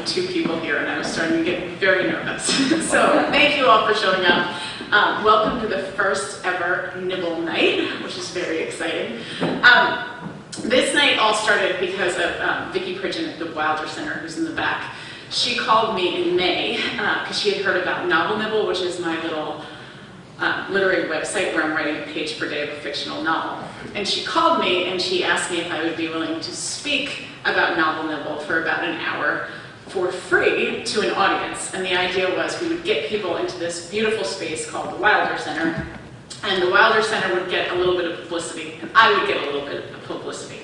2 people here, and I was starting to get very nervous. So thank you all for showing up. Welcome to the first ever Nibble night, which is very exciting. This night all started because of Vicki Pridgeon at the Wilder Center, who's in the back. She called me in May because she had heard about Nibble, which is my little literary website where I'm writing a page per day of a fictional novel. And she called me and she asked me if I would be willing to speak about Nibble for about an hour for free to an audience. And the idea was we would get people into this beautiful space called the Wilder Center, and the Wilder Center would get a little bit of publicity, and I would get a little bit of publicity.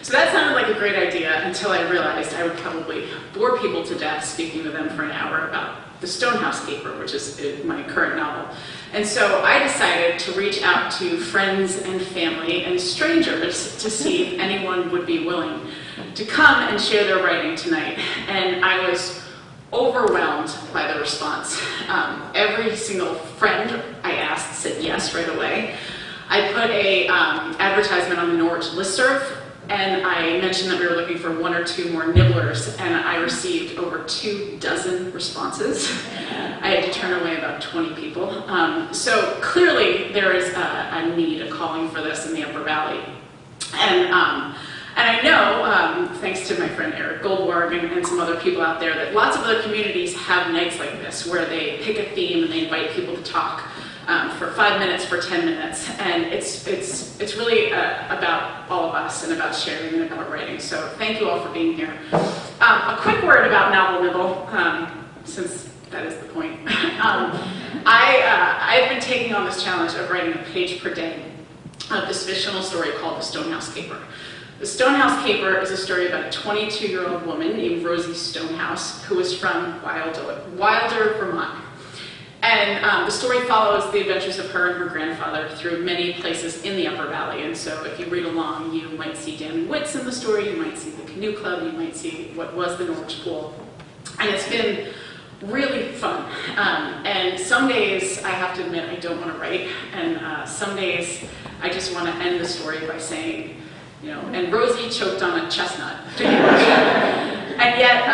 So that sounded like a great idea until I realized I would probably bore people to death speaking to them for an hour about The Stonehouse Caper, which is my current novel. And so I decided to reach out to friends and family and strangers to see if anyone would be willing to come and share their writing tonight. And I was overwhelmed by the response. Every single friend I asked said yes right away. I put a advertisement on the Norwich listserv, and I mentioned that we were looking for 1 or 2 more nibblers, and I received over 24 responses. I had to turn away about 20 people. So clearly there is a need, a calling for this in the Upper Valley. And I know, thanks to my friend Eric Goldberg and some other people out there, that lots of other communities have nights like this where they pick a theme and they invite people to talk for 5 minutes, for 10 minutes, and it's really about all of us and about sharing and about writing. So thank you all for being here. A quick word about Nibble, since that is the point. I've been taking on this challenge of writing a page per day of this fictional story called The Stonehouse Caper. The Stonehouse Caper is a story about a 22-year-old woman named Rosie Stonehouse who is from Wilder, Vermont. And the story follows the adventures of her and her grandfather through many places in the Upper Valley. And so if you read along, you might see Dan Witt's in the story, you might see the canoe club, you might see what was the Norwich pool. And it's been really fun. And some days, I have to admit, I don't want to write. And some days, I just want to end the story by saying, you know, and Rosie choked on a chestnut. And yet,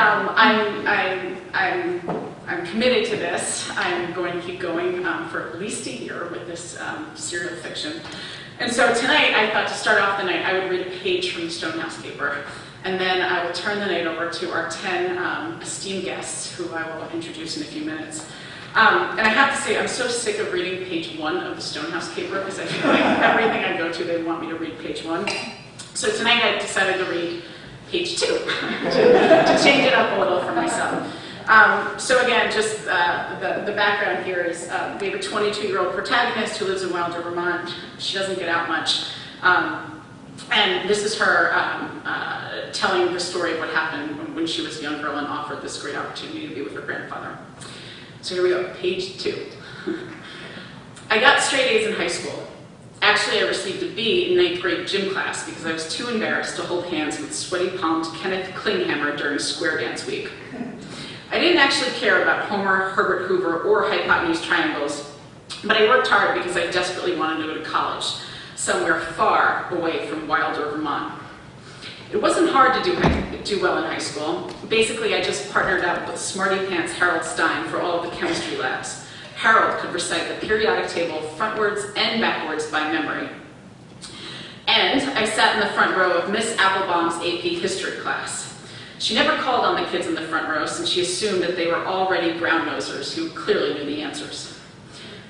I'm committed to this. I'm going to keep going for at least a year with this serial fiction. And so tonight, I thought to start off the night, I would read a page from The Stonehouse Caper. And then I will turn the night over to our 10 esteemed guests, who I will introduce in a few minutes. And I have to say, I'm so sick of reading page 1 of The Stonehouse Caper, because I feel like everything I go to, they want me to read page 1. So tonight I decided to read page 2, to change it up a little for myself. So again, just the background here is we have a 22-year-old protagonist who lives in Wilder, Vermont. She doesn't get out much. And this is her telling the story of what happened when she was a young girl and offered this great opportunity to be with her grandfather. So here we go, page 2. I got straight A's in high school. Actually, I received a B in 9th grade gym class because I was too embarrassed to hold hands with sweaty-palmed Kenneth Klinghammer during square dance week. I didn't actually care about Homer, Herbert Hoover, or hypotenuse triangles, but I worked hard because I desperately wanted to go to college, somewhere far away from Wilder, Vermont. It wasn't hard to do well in high school. Basically, I just partnered up with Smarty Pants Harold Stein for all of the chemistry labs. Harold could recite the periodic table frontwards and backwards by memory. And I sat in the front row of Miss Applebaum's AP history class. She never called on the kids in the front row since she assumed that they were already brown-nosers who clearly knew the answers.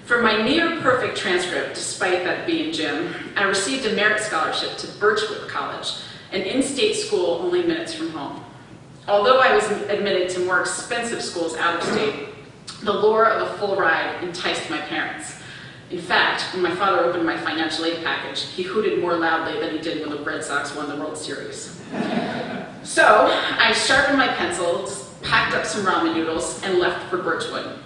For my near-perfect transcript, despite that B in gym, I received a merit scholarship to Birchwood College, an in-state school only minutes from home. Although I was admitted to more expensive schools out of state, the lure of a full ride enticed my parents. In fact, when my father opened my financial aid package, he hooted more loudly than he did when the Red Sox won the World Series. So I sharpened my pencils, packed up some ramen noodles, and left for Birchwood.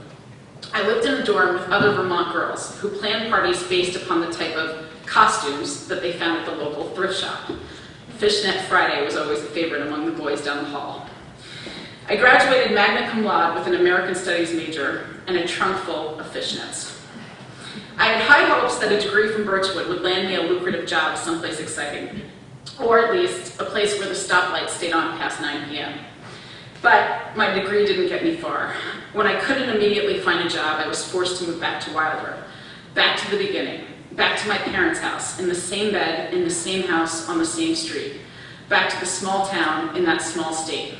I lived in a dorm with other Vermont girls who planned parties based upon the type of costumes that they found at the local thrift shop. Fishnet Friday was always a favorite among the boys down the hall. I graduated magna cum laude with an American Studies major and a trunk full of fishnets. I had high hopes that a degree from Birchwood would land me a lucrative job someplace exciting, or at least a place where the stoplight stayed on past 9 p.m. But my degree didn't get me far. When I couldn't immediately find a job, I was forced to move back to Wilder, back to the beginning, back to my parents' house, in the same bed, in the same house, on the same street, back to the small town in that small state.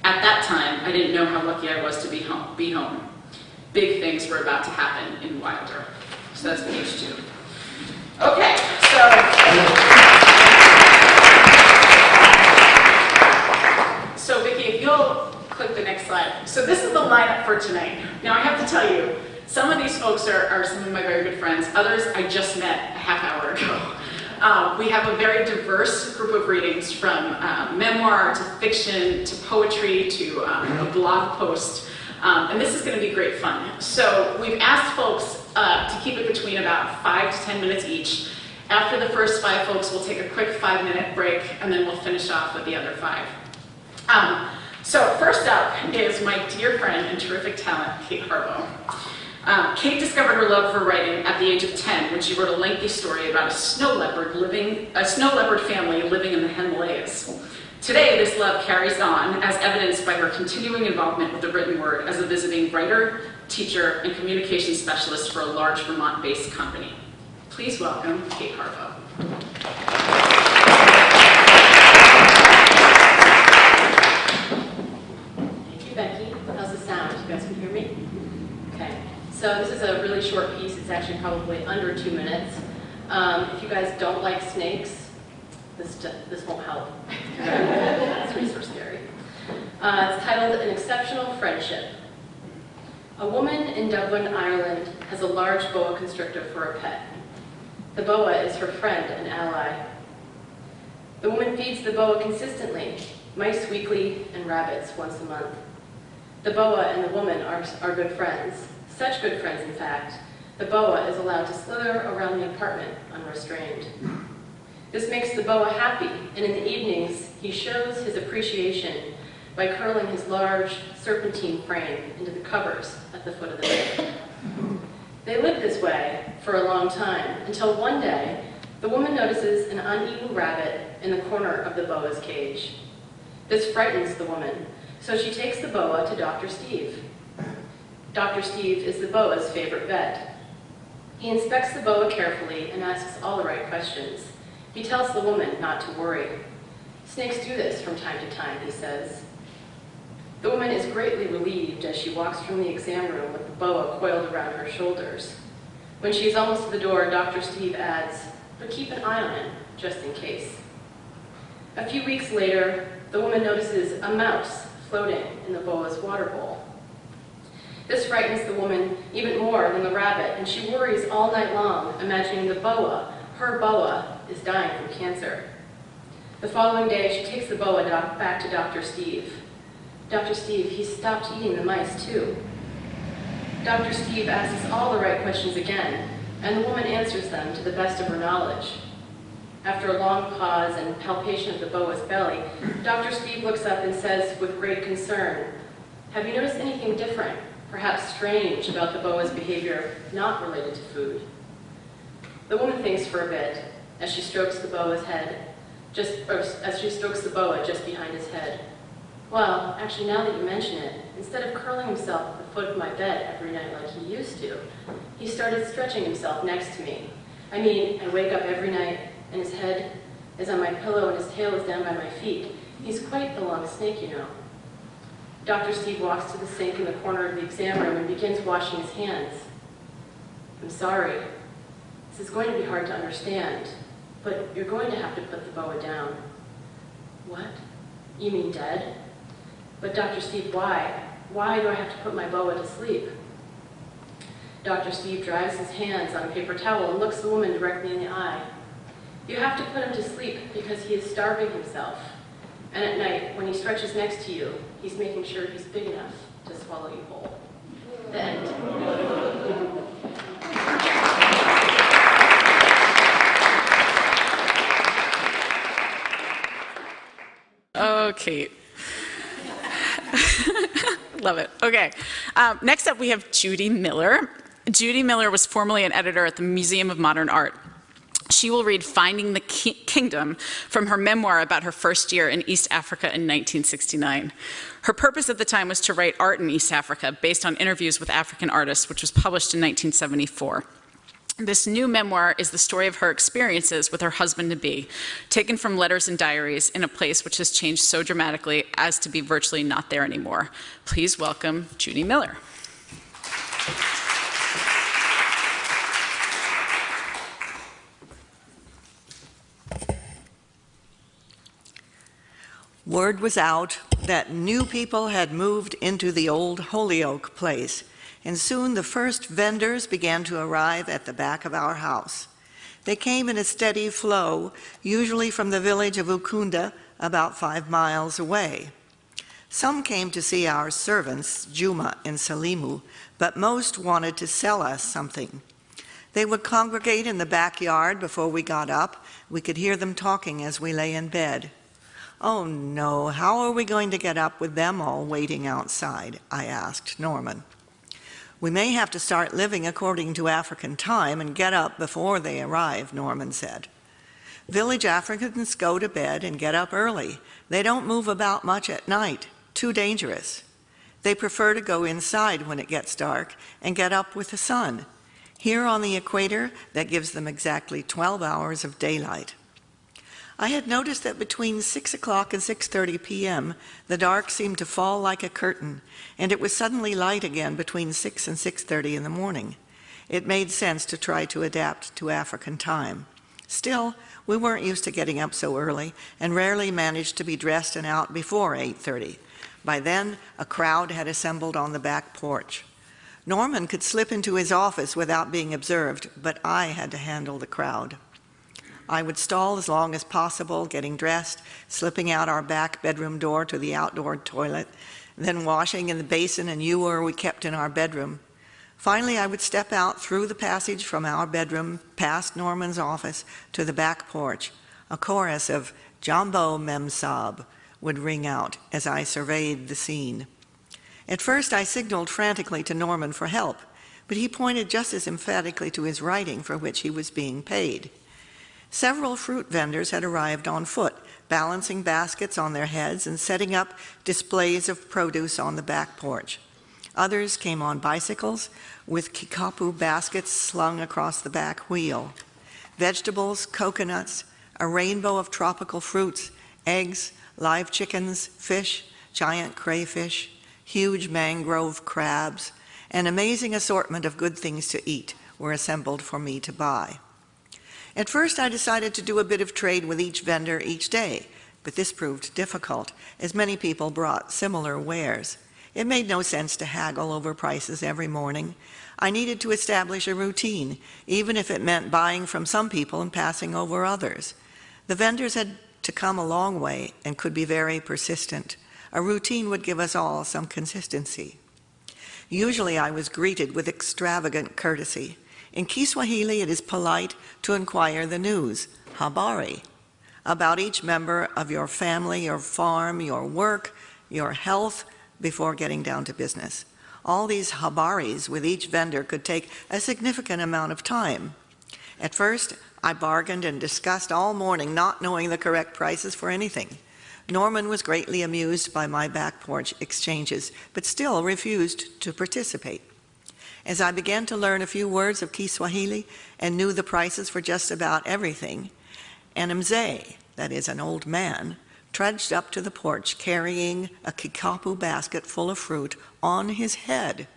At that time, I didn't know how lucky I was to be home. Big things were about to happen in Wilder. So that's page 2. Okay, so Vicki, if you'll click the next slide. So this is the lineup for tonight. Now I have to tell you, some of these folks are some of my very good friends. Others I just met a half hour ago. We have a very diverse group of readings, from memoir to fiction to poetry to a blog post. And this is going to be great fun. So we've asked folks to keep it between about 5 to 10 minutes each. After the first 5 folks, we'll take a quick 5-minute break, and then we'll finish off with the other 5. So first up is my dear friend and terrific talent, Kate Harbaugh. Kate discovered her love for writing at the age of 10 when she wrote a lengthy story about a snow leopard family living in the Himalayas. Today, this love carries on, as evidenced by her continuing involvement with the written word as a visiting writer, teacher, and communications specialist for a large Vermont-based company. Please welcome Kate Harbaugh. Thank you, Becky. How's the sound? You guys can hear me? Okay. So this is a really short piece. It's actually probably under 2 minutes. If you guys don't like snakes, this won't help. It's resource scary. It's titled An Exceptional Friendship. A woman in Dublin, Ireland has a large boa constrictor for a pet. The boa is her friend and ally. The woman feeds the boa consistently, mice weekly and rabbits once a month. The boa and the woman are good friends. Such good friends, in fact, the boa is allowed to slither around the apartment unrestrained. This makes the boa happy, and in the evenings, he shows his appreciation by curling his large serpentine frame into the covers at the foot of the bed. They lived this way for a long time, until one day, the woman notices an uneaten rabbit in the corner of the boa's cage. This frightens the woman, so she takes the boa to Dr. Steve. Dr. Steve is the boa's favorite vet. He inspects the boa carefully and asks all the right questions. He tells the woman not to worry. Snakes do this from time to time, he says. The woman is greatly relieved as she walks from the exam room with the boa coiled around her shoulders. When she is almost to the door, Dr. Steve adds, "But keep an eye on it, just in case." A few weeks later, the woman notices a mouse floating in the boa's water bowl. This frightens the woman even more than the rabbit, and she worries all night long, imagining the boa, her boa, is dying from cancer. The following day, she takes the boa back to Dr. Steve. Dr. Steve, he's stopped eating the mice too. Dr. Steve asks all the right questions again, and the woman answers them to the best of her knowledge. After a long pause and palpation of the boa's belly, Dr. Steve looks up and says with great concern, "Have you noticed anything different, perhaps strange, about the boa's behavior not related to food?" The woman thinks for a bit as she strokes the boa's head, as she strokes the boa just behind his head. "Well, actually, now that you mention it, instead of curling himself at the foot of my bed every night like he used to, he started stretching himself next to me. I mean, I wake up every night, and his head is on my pillow and his tail is down by my feet. He's quite the long snake, you know." Dr. Steve walks to the sink in the corner of the exam room and begins washing his hands. "I'm sorry. This is going to be hard to understand, but you're going to have to put the boa down." "What? You mean dead?" "But Dr. Steve, why? Why do I have to put my boa to sleep?" Dr. Steve dries his hands on a paper towel and looks the woman directly in the eye. "You have to put him to sleep because he is starving himself. And at night, when he stretches next to you, he's making sure he's big enough to swallow you whole." The end. Okay. Love it. Okay. Next up, we have Judy Miller. Judy Miller was formerly an editor at the Museum of Modern Art. she will read Finding the Kingdom from her memoir about her first year in East Africa in 1969. Her purpose at the time was to write art in East Africa based on interviews with African artists, which was published in 1974. This new memoir is the story of her experiences with her husband-to-be, taken from letters and diaries in a place which has changed so dramatically as to be virtually not there anymore. Please welcome Judy Miller. Word was out that new people had moved into the old Holyoke place, and soon the first vendors began to arrive at the back of our house. They came in a steady flow, usually from the village of Ukunda, about 5 miles away. Some came to see our servants, Juma and Salimu, but most wanted to sell us something. They would congregate in the backyard before we got up. We could hear them talking as we lay in bed. "Oh no, how are we going to get up with them all waiting outside?" I asked Norman. "We may have to start living according to African time and get up before they arrive," Norman said. "Village Africans go to bed and get up early. They don't move about much at night. Too dangerous. They prefer to go inside when it gets dark and get up with the sun. Here on the equator, that gives them exactly 12 hours of daylight." I had noticed that between 6 o'clock and 6:30 p.m., the dark seemed to fall like a curtain, and it was suddenly light again between 6 and 6:30 in the morning. It made sense to try to adapt to African time. Still, we weren't used to getting up so early and rarely managed to be dressed and out before 8:30. By then, a crowd had assembled on the back porch. Norman could slip into his office without being observed, but I had to handle the crowd. I would stall as long as possible, getting dressed, slipping out our back bedroom door to the outdoor toilet, then washing in the basin and ewer we kept in our bedroom. Finally, I would step out through the passage from our bedroom, past Norman's office, to the back porch. A chorus of "Jambo Memsab" would ring out as I surveyed the scene. At first, I signaled frantically to Norman for help, but he pointed just as emphatically to his writing, for which he was being paid. Several fruit vendors had arrived on foot, balancing baskets on their heads and setting up displays of produce on the back porch. Others came on bicycles with kikapu baskets slung across the back wheel. Vegetables, coconuts, a rainbow of tropical fruits, eggs, live chickens, fish, giant crayfish, huge mangrove crabs, an amazing assortment of good things to eat were assembled for me to buy. At first, I decided to do a bit of trade with each vendor each day, but this proved difficult, as many people brought similar wares. It made no sense to haggle over prices every morning. I needed to establish a routine, even if it meant buying from some people and passing over others. The vendors had to come a long way and could be very persistent. A routine would give us all some consistency. Usually, I was greeted with extravagant courtesy. In Kiswahili, it is polite to inquire the news, habari, about each member of your family, your farm, your work, your health, before getting down to business. All these habaris with each vendor could take a significant amount of time. At first, I bargained and discussed all morning, not knowing the correct prices for anything. Norman was greatly amused by my back porch exchanges, but still refused to participate. As I began to learn a few words of Kiswahili and knew the prices for just about everything, an mzee, that is an old man, trudged up to the porch carrying a kikapu basket full of fruit on his head.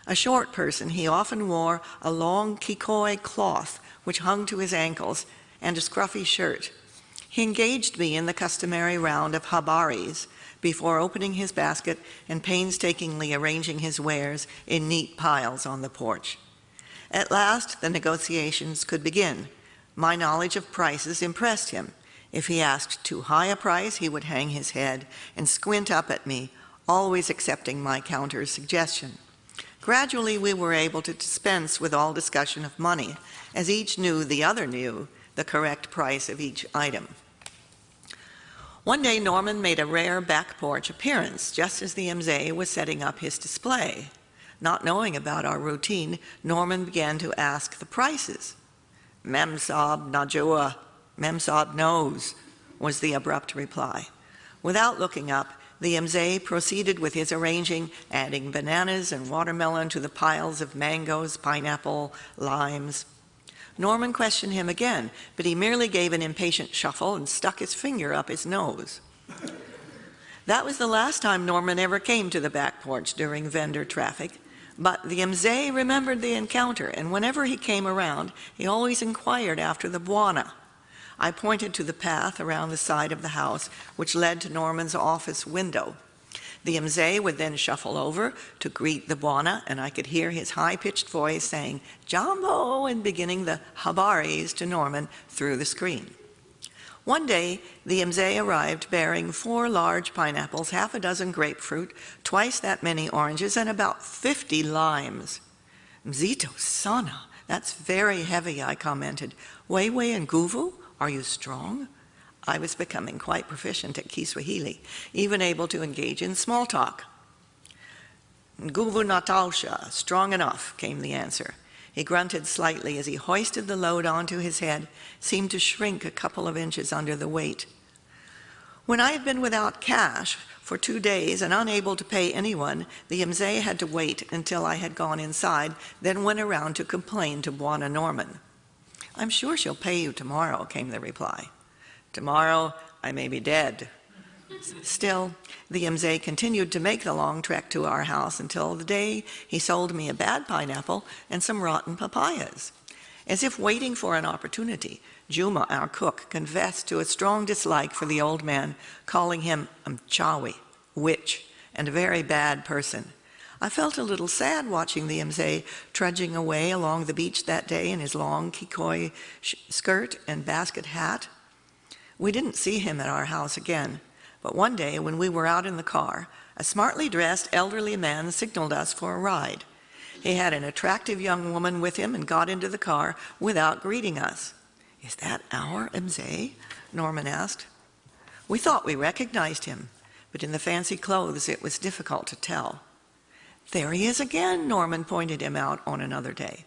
A short person, he often wore a long kikoi cloth which hung to his ankles and a scruffy shirt. He engaged me in the customary round of habaris before opening his basket and painstakingly arranging his wares in neat piles on the porch. At last, the negotiations could begin. My knowledge of prices impressed him. If he asked too high a price, he would hang his head and squint up at me, always accepting my counter suggestion. Gradually, we were able to dispense with all discussion of money, as each knew the other knew the correct price of each item. One day, Norman made a rare back porch appearance, just as the mzee was setting up his display. Not knowing about our routine, Norman began to ask the prices. Memsab Najua, Memsab knows, was the abrupt reply. Without looking up, the Mzee proceeded with his arranging, adding bananas and watermelon to the piles of mangoes, pineapple, limes. Norman questioned him again, but he merely gave an impatient shuffle and stuck his finger up his nose. That was the last time Norman ever came to the back porch during vendor traffic, but the Mzee remembered the encounter, and whenever he came around, he always inquired after the Bwana. I pointed to the path around the side of the house, which led to Norman's office window. The Mzee would then shuffle over to greet the Bwana, and I could hear his high-pitched voice saying, "Jambo," and beginning the habaris to Norman through the screen. One day, the Mzee arrived bearing 4 large pineapples, half a dozen grapefruit, twice that many oranges, and about 50 limes. "Mzito sana, that's very heavy," I commented. "Wewe and Nguvu, are you strong?" I was becoming quite proficient at Kiswahili, even able to engage in small talk. "Nguvu Natasha, strong enough," came the answer. He grunted slightly as he hoisted the load onto his head, seemed to shrink a couple of inches under the weight. When I had been without cash for 2 days and unable to pay anyone, the Mzee had to wait until I had gone inside, then went around to complain to Bwana Norman. "I'm sure she'll pay you tomorrow," came the reply. "Tomorrow I may be dead." Still, the Mzee continued to make the long trek to our house until the day he sold me a bad pineapple and some rotten papayas. As if waiting for an opportunity, Juma, our cook, confessed to a strong dislike for the old man, calling him mchawi, witch, and a very bad person. I felt a little sad watching the Mzee trudging away along the beach that day in his long kikoi skirt and basket hat. We didn't see him at our house again. But one day, when we were out in the car, a smartly dressed elderly man signaled us for a ride. He had an attractive young woman with him and got into the car without greeting us. "Is that our Mzee?" Norman asked. We thought we recognized him, but in the fancy clothes it was difficult to tell. "There he is again," Norman pointed him out on another day.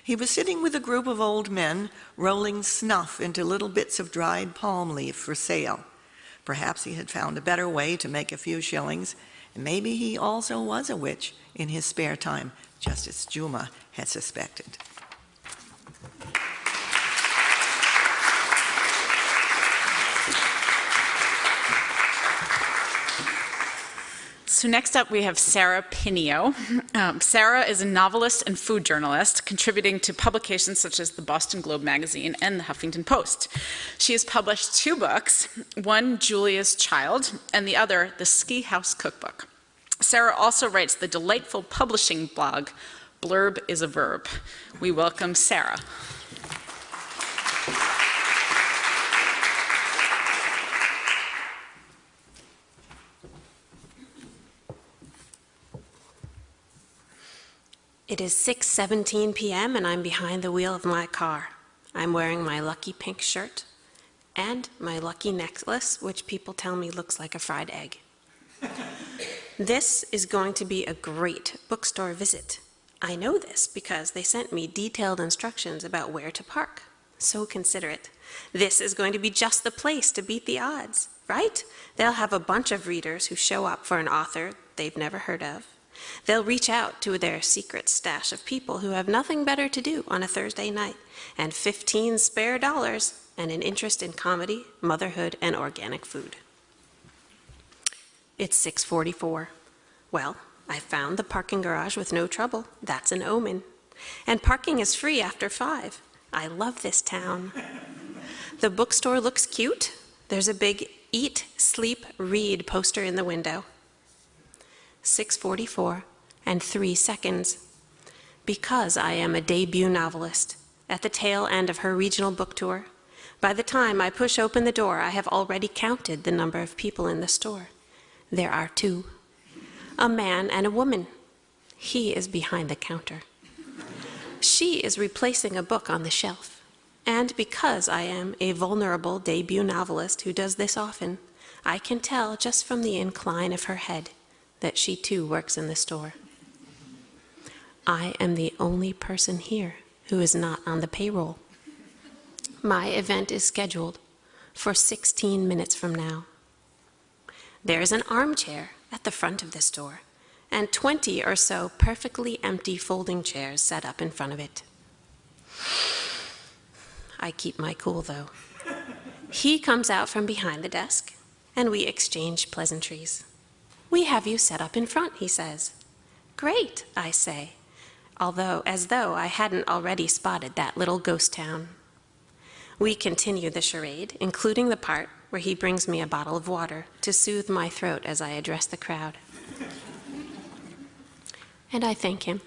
He was sitting with a group of old men, rolling snuff into little bits of dried palm leaf for sale. Perhaps he had found a better way to make a few shillings, and maybe he also was a witch in his spare time, just as Juma had suspected. So next up we have Sarah Pinio. Sarah is a novelist and food journalist, contributing to publications such as the Boston Globe magazine and the Huffington Post. She has published 2 books, one Julia's Child and the other The Ski House Cookbook. Sarah also writes the delightful publishing blog, Blurb is a Verb. We welcome Sarah. It is 6:17 p.m. and I'm behind the wheel of my car. I'm wearing my lucky pink shirt and my lucky necklace, which people tell me looks like a fried egg. This is going to be a great bookstore visit. I know this because they sent me detailed instructions about where to park. So considerate. This is going to be just the place to beat the odds, right? They'll have a bunch of readers who show up for an author they've never heard of. They'll reach out to their secret stash of people who have nothing better to do on a Thursday night, and 15 spare dollars and an interest in comedy, motherhood, and organic food. It's 6:44. Well, I found the parking garage with no trouble. That's an omen. And parking is free after 5. I love this town. The bookstore looks cute. There's a big Eat, Sleep, Read poster in the window. 6:44 and 3 seconds. Because I am a debut novelist at the tail end of her regional book tour, by the time I push open the door, I have already counted the number of people in the store. There are 2, a man and a woman. He is behind the counter. She is replacing a book on the shelf. And because I am a vulnerable debut novelist who does this often, I can tell just from the incline of her head that she too works in the store. I am the only person here who is not on the payroll. My event is scheduled for 16 minutes from now. There is an armchair at the front of this door, and 20 or so perfectly empty folding chairs set up in front of it. I keep my cool, though. He comes out from behind the desk, and we exchange pleasantries. "We have you set up in front," he says. "Great," I say, as though I hadn't already spotted that little ghost town. We continue the charade, including the part where he brings me a bottle of water to soothe my throat as I address the crowd. And I thank him.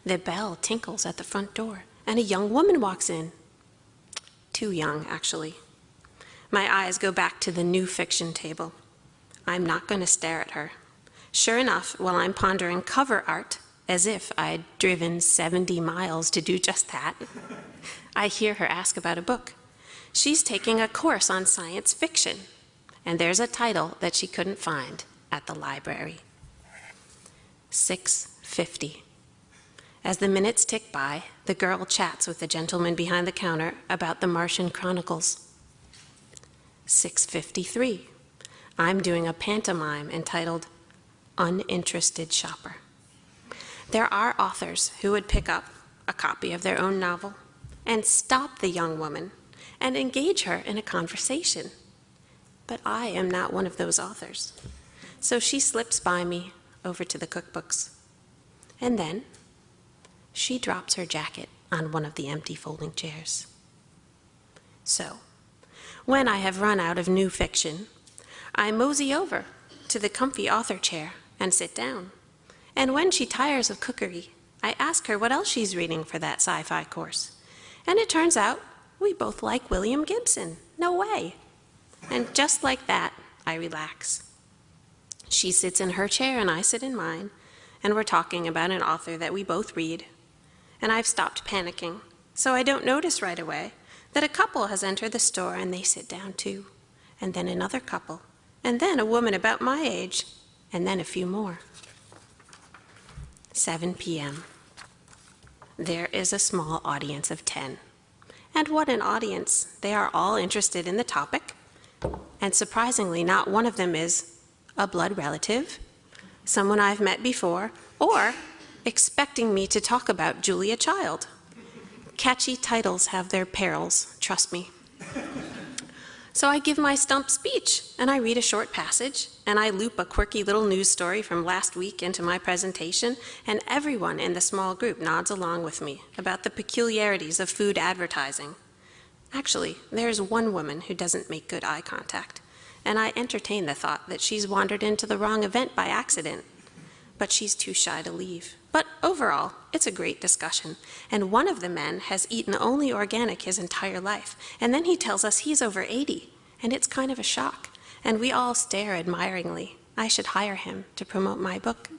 The bell tinkles at the front door, and a young woman walks in. Too young, actually. My eyes go back to the new fiction table. I'm not going to stare at her. Sure enough, while I'm pondering cover art, as if I'd driven 70 miles to do just that, I hear her ask about a book. She's taking a course on science fiction, and there's a title that she couldn't find at the library. 6:50. As the minutes tick by, the girl chats with the gentleman behind the counter about the Martian Chronicles. 6:53. I'm doing a pantomime entitled Uninterested Shopper. There are authors who would pick up a copy of their own novel and stop the young woman and engage her in a conversation. But I am not one of those authors. So she slips by me over to the cookbooks. And then she drops her jacket on one of the empty folding chairs. So, when I have run out of new fiction, I mosey over to the comfy author chair and sit down. And when she tires of cookery, I ask her what else she's reading for that sci-fi course. And it turns out we both like William Gibson. No way. And just like that, I relax. She sits in her chair and I sit in mine, and we're talking about an author that we both read. And I've stopped panicking, so I don't notice right away that a couple has entered the store and they sit down too, and then another couple, and then a woman about my age, and then a few more. 7 p.m. There is a small audience of 10. And what an audience. They are all interested in the topic, and surprisingly, not one of them is a blood relative, someone I've met before, or expecting me to talk about Julia Child. Catchy titles have their perils, trust me. So I give my stump speech, and I read a short passage, and I loop a quirky little news story from last week into my presentation, and everyone in the small group nods along with me about the peculiarities of food advertising. Actually, there's one woman who doesn't make good eye contact, and I entertain the thought that she's wandered into the wrong event by accident. But she's too shy to leave. But overall, it's a great discussion, and one of the men has eaten only organic his entire life, and then he tells us he's over 80, and it's kind of a shock, and we all stare admiringly. I should hire him to promote my book.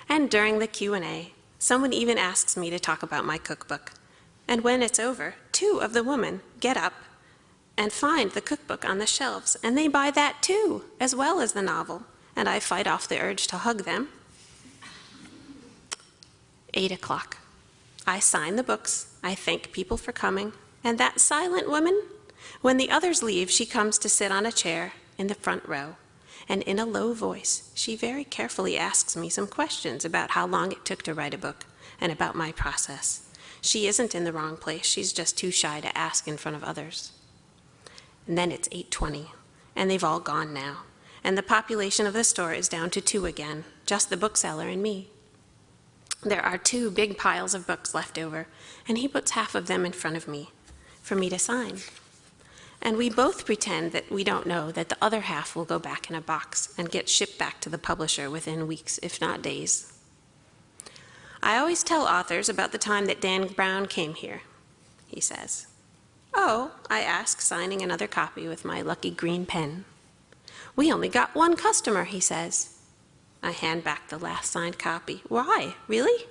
And during the Q&A, someone even asks me to talk about my cookbook, and when it's over, 2 of the women get up and find the cookbook on the shelves, and they buy that too, as well as the novel, and I fight off the urge to hug them. 8 o'clock. I sign the books, I thank people for coming, and that silent woman, when the others leave, she comes to sit on a chair in the front row, and in a low voice, she very carefully asks me some questions about how long it took to write a book, and about my process. She isn't in the wrong place, she's just too shy to ask in front of others. And then it's 8:20, and they've all gone now, and the population of the store is down to 2 again, just the bookseller and me. There are 2 big piles of books left over, and he puts half of them in front of me for me to sign. And we both pretend that we don't know that the other half will go back in a box and get shipped back to the publisher within weeks, if not days. I always tell authors about the time that Dan Brown came here, he says. Oh, I ask, signing another copy with my lucky green pen. We only got 1 customer, he says. I hand back the last signed copy. Why, really?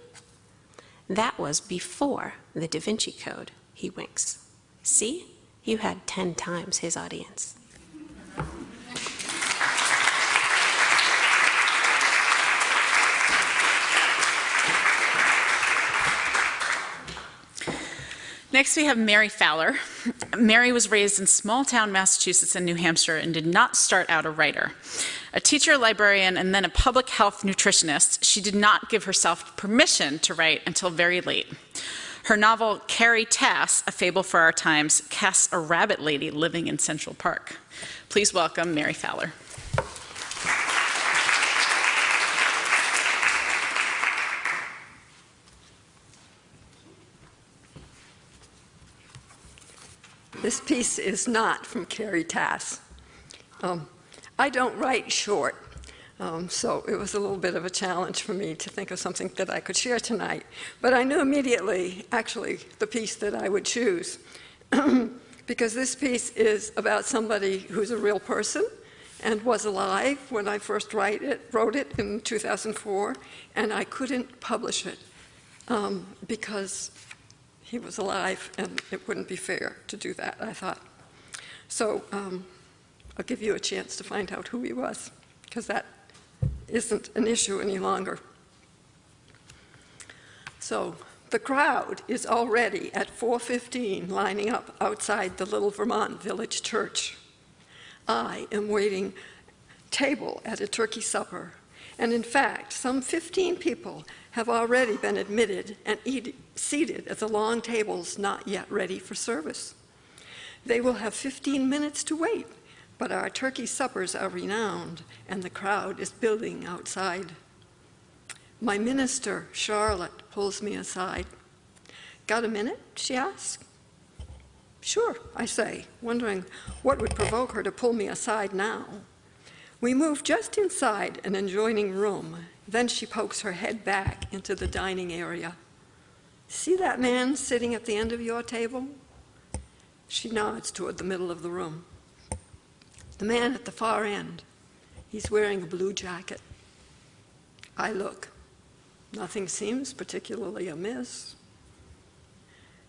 That was before the Da Vinci Code, he winks. See, you had 10 times his audience. Next, we have Mary Fowler. Mary was raised in small-town Massachusetts and New Hampshire and did not start out a writer. A teacher, librarian, and then a public health nutritionist, she did not give herself permission to write until very late. Her novel, Carrie Tass, A Fable for Our Times, casts a rabbit lady living in Central Park. Please welcome Mary Fowler. This piece is not from Carrie Tass. I don't write short, so it was a little bit of a challenge for me to think of something that I could share tonight. But I knew immediately, actually, the piece that I would choose, because this piece is about somebody who's a real person and was alive when I first wrote it in 2004, and I couldn't publish it because he was alive, and it wouldn't be fair to do that, I thought. So I'll give you a chance to find out who he was, because that isn't an issue any longer. So the crowd is already at 4:15 lining up outside the Little Vermont Village Church. I am waiting table at a turkey supper, and in fact, some 15 people have already been admitted and seated at the long tables not yet ready for service. They will have 15 minutes to wait, but our turkey suppers are renowned, and the crowd is building outside. My minister, Charlotte, pulls me aside. "Got a minute?" she asks. "Sure," I say, wondering what would provoke her to pull me aside now. We move just inside an adjoining room. Then she pokes her head back into the dining area. "See that man sitting at the end of your table?" She nods toward the middle of the room. "The man at the far end. He's wearing a blue jacket." I look. Nothing seems particularly amiss.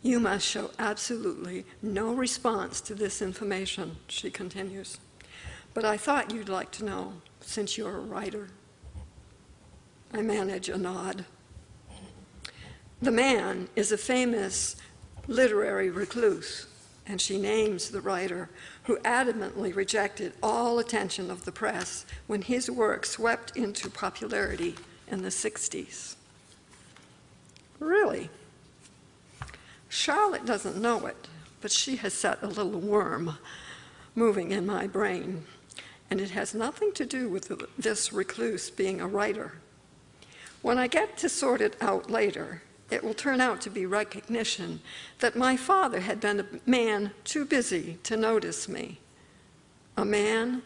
"You must show absolutely no response to this information," she continues. "But I thought you'd like to know, since you're a writer." I manage a nod. The man is a famous literary recluse, and she names the writer who adamantly rejected all attention of the press when his work swept into popularity in the 60s. Really? Charlotte doesn't know it, but she has set a little worm moving in my brain, and it has nothing to do with this recluse being a writer. When I get to sort it out later, it will turn out to be recognition that my father had been a man too busy to notice me. A man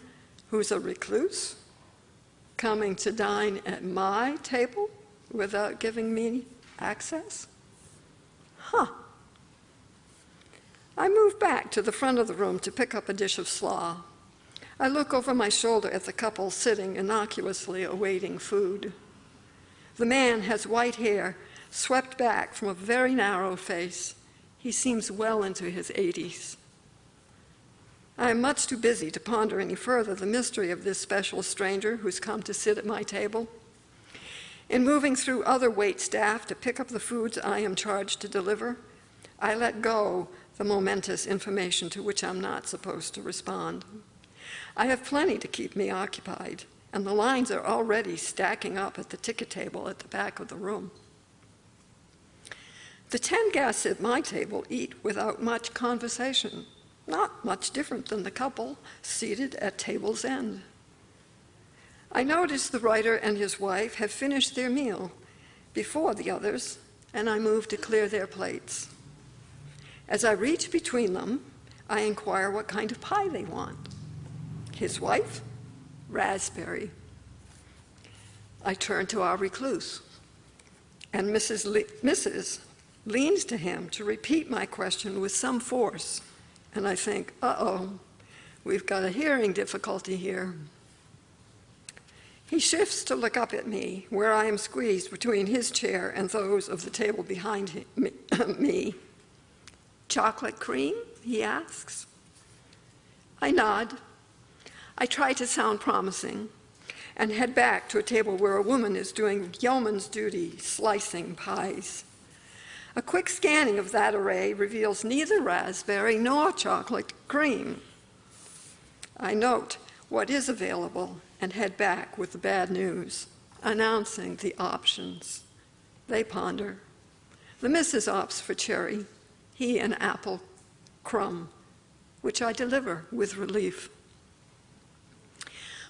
who's a recluse, coming to dine at my table without giving me access? Huh. I move back to the front of the room to pick up a dish of slaw. I look over my shoulder at the couple sitting innocuously awaiting food. The man has white hair swept back from a very narrow face. He seems well into his 80s. I am much too busy to ponder any further the mystery of this special stranger who's come to sit at my table. In moving through other wait staff to pick up the foods I am charged to deliver, I let go the momentous information to which I'm not supposed to respond. I have plenty to keep me occupied, and the lines are already stacking up at the ticket table at the back of the room. The 10 guests at my table eat without much conversation, not much different than the couple seated at table's end. I notice the writer and his wife have finished their meal before the others, and I move to clear their plates. As I reach between them, I inquire what kind of pie they want. His wife? Raspberry. I turn to our recluse, and Mrs. leans to him to repeat my question with some force, and I think, uh-oh, we've got a hearing difficulty here. He shifts to look up at me, where I am squeezed between his chair and those of the table behind me. "Chocolate cream?" he asks. I nod. I try to sound promising and head back to a table where a woman is doing yeoman's duty slicing pies. A quick scanning of that array reveals neither raspberry nor chocolate cream. I note what is available and head back with the bad news, announcing the options. They ponder. The missus opts for cherry, he an apple crumb, which I deliver with relief.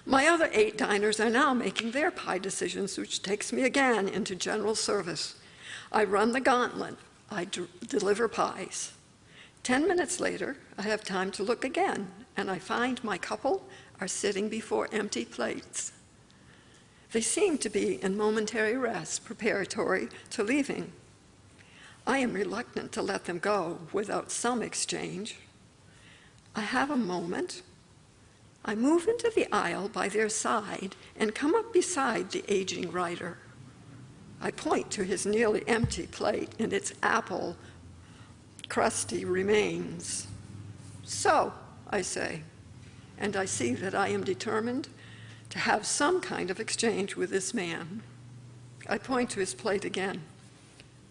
My other 8 diners are now making their pie decisions, which takes me again into general service. I run the gauntlet. I deliver pies. 10 minutes later, I have time to look again, and I find my couple are sitting before empty plates. They seem to be in momentary rest, preparatory to leaving. I am reluctant to let them go without some exchange. I have a moment. I move into the aisle by their side and come up beside the aging writer. I point to his nearly empty plate and its apple crusty remains. So, I say, and I see that I am determined to have some kind of exchange with this man. I point to his plate again.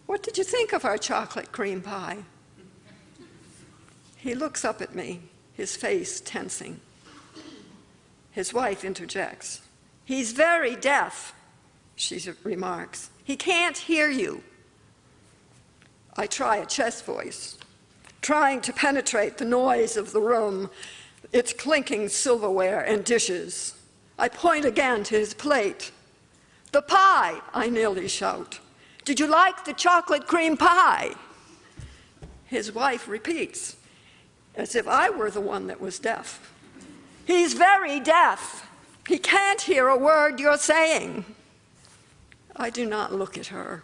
What did you think of our chocolate cream pie? He looks up at me, his face tensing. His wife interjects. He's very deaf, she remarks. He can't hear you. I try a chest voice, trying to penetrate the noise of the room, its clinking silverware and dishes. I point again to his plate. The pie, I nearly shout. Did you like the chocolate cream pie? His wife repeats, as if I were the one that was deaf. He's very deaf. He can't hear a word you're saying. I do not look at her.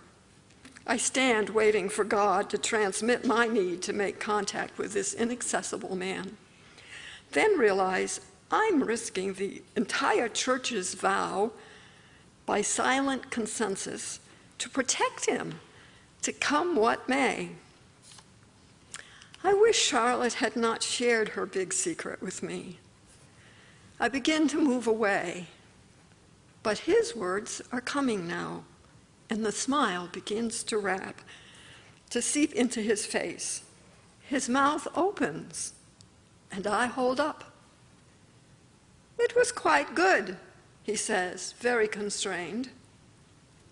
I stand waiting for God to transmit my need to make contact with this inaccessible man. Then realize I'm risking the entire church's vow by silent consensus to protect him, to come what may. I wish Charlotte had not shared her big secret with me. I begin to move away, but his words are coming now, and the smile begins to wrap, to seep into his face. His mouth opens, and I hold up. It was quite good, he says, very constrained.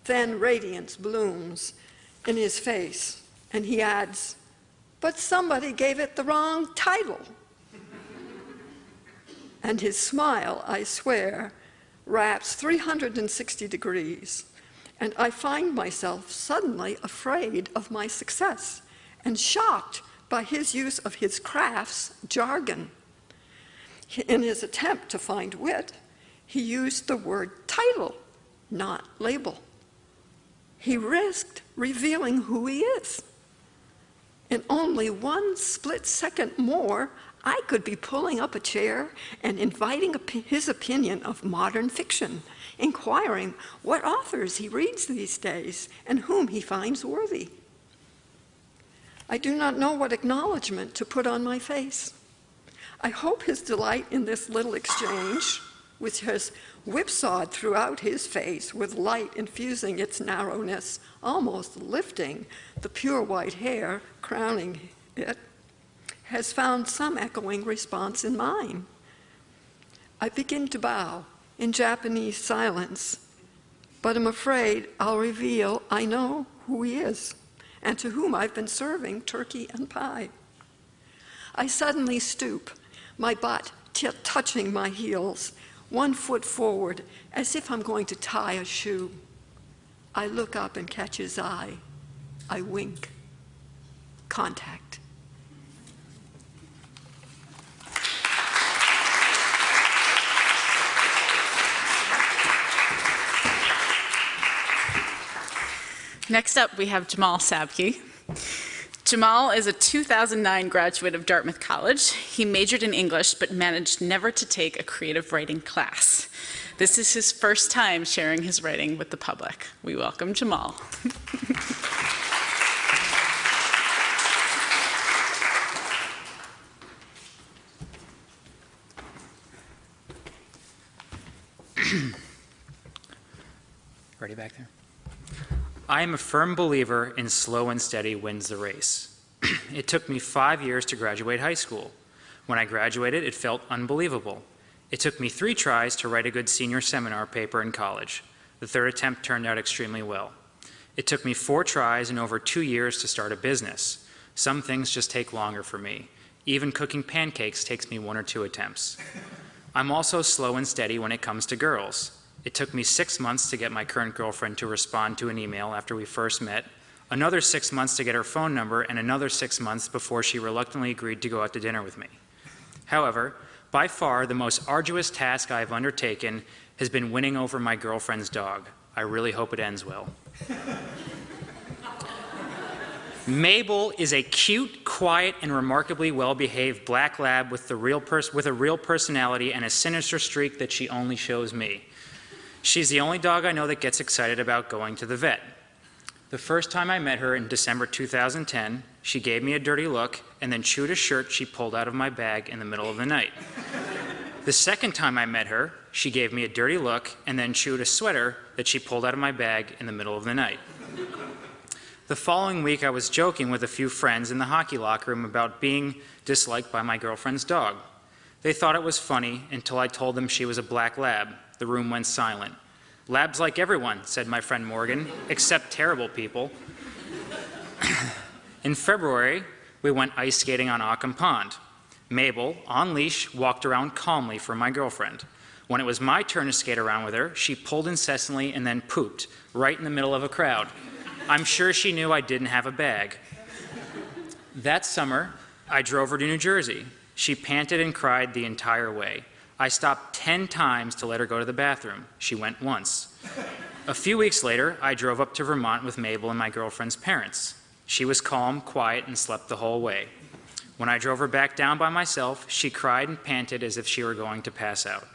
Then radiance blooms in his face, and he adds, but somebody gave it the wrong title. And his smile, I swear, wraps 360 degrees, and I find myself suddenly afraid of my success and shocked by his use of his craft's jargon. In his attempt to find wit, he used the word title, not label. He risked revealing who he is. In only one split second more, I could be pulling up a chair and inviting his opinion of modern fiction, inquiring what authors he reads these days and whom he finds worthy. I do not know what acknowledgement to put on my face. I hope his delight in this little exchange, which has whipsawed throughout his face with light infusing its narrowness, almost lifting the pure white hair crowning it, has found some echoing response in mine. I begin to bow in Japanese silence, but I'm afraid I'll reveal I know who he is and to whom I've been serving turkey and pie. I suddenly stoop, my butt touching my heels, one foot forward, as if I'm going to tie a shoe. I look up and catch his eye. I wink. Contact. Next up, we have Jamal Sabki. Jamal is a 2009 graduate of Dartmouth College. He majored in English, but managed never to take a creative writing class. This is his first time sharing his writing with the public. We welcome Jamal. Ready back there? I am a firm believer in slow and steady wins the race. It took me 5 years to graduate high school. When I graduated, it felt unbelievable. It took me 3 tries to write a good senior seminar paper in college. The third attempt turned out extremely well. It took me 4 tries and over 2 years to start a business. Some things just take longer for me. Even cooking pancakes takes me 1 or 2 attempts. I'm also slow and steady when it comes to girls. It took me 6 months to get my current girlfriend to respond to an email after we first met, another 6 months to get her phone number, and another 6 months before she reluctantly agreed to go out to dinner with me. However, by far the most arduous task I have undertaken has been winning over my girlfriend's dog. I really hope it ends well. Mabel is a cute, quiet, and remarkably well-behaved black lab with a real personality and a sinister streak that she only shows me. She's the only dog I know that gets excited about going to the vet. The first time I met her in December 2010, she gave me a dirty look and then chewed a shirt she pulled out of my bag in the middle of the night. The second time I met her, she gave me a dirty look and then chewed a sweater that she pulled out of my bag in the middle of the night. The following week, I was joking with a few friends in the hockey locker room about being disliked by my girlfriend's dog. They thought it was funny until I told them she was a black lab. The room went silent. Labs like everyone, said my friend Morgan, except terrible people. In February, we went ice skating on Ockham Pond. Mabel, on leash, walked around calmly for my girlfriend. When it was my turn to skate around with her, she pulled incessantly and then pooped right in the middle of a crowd. I'm sure she knew I didn't have a bag. That summer, I drove her to New Jersey. She panted and cried the entire way. I stopped 10 times to let her go to the bathroom. She went once. A few weeks later, I drove up to Vermont with Mabel and my girlfriend's parents. She was calm, quiet, and slept the whole way. When I drove her back down by myself, she cried and panted as if she were going to pass out.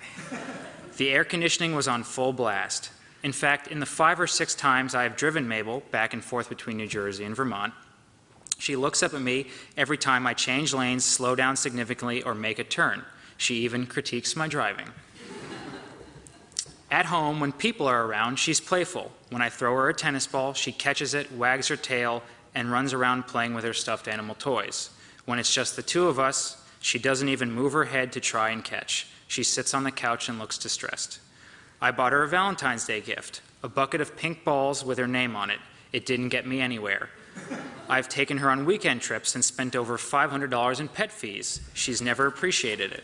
The air conditioning was on full blast. In fact, in the 5 or 6 times I have driven Mabel back and forth between New Jersey and Vermont, she looks up at me every time I change lanes, slow down significantly, or make a turn. She even critiques my driving. At home, when people are around, she's playful. When I throw her a tennis ball, she catches it, wags her tail, and runs around playing with her stuffed animal toys. When it's just the two of us, she doesn't even move her head to try and catch. She sits on the couch and looks distressed. I bought her a Valentine's Day gift, a bucket of pink balls with her name on it. It didn't get me anywhere. I've taken her on weekend trips and spent over $500 in pet fees. She's never appreciated it.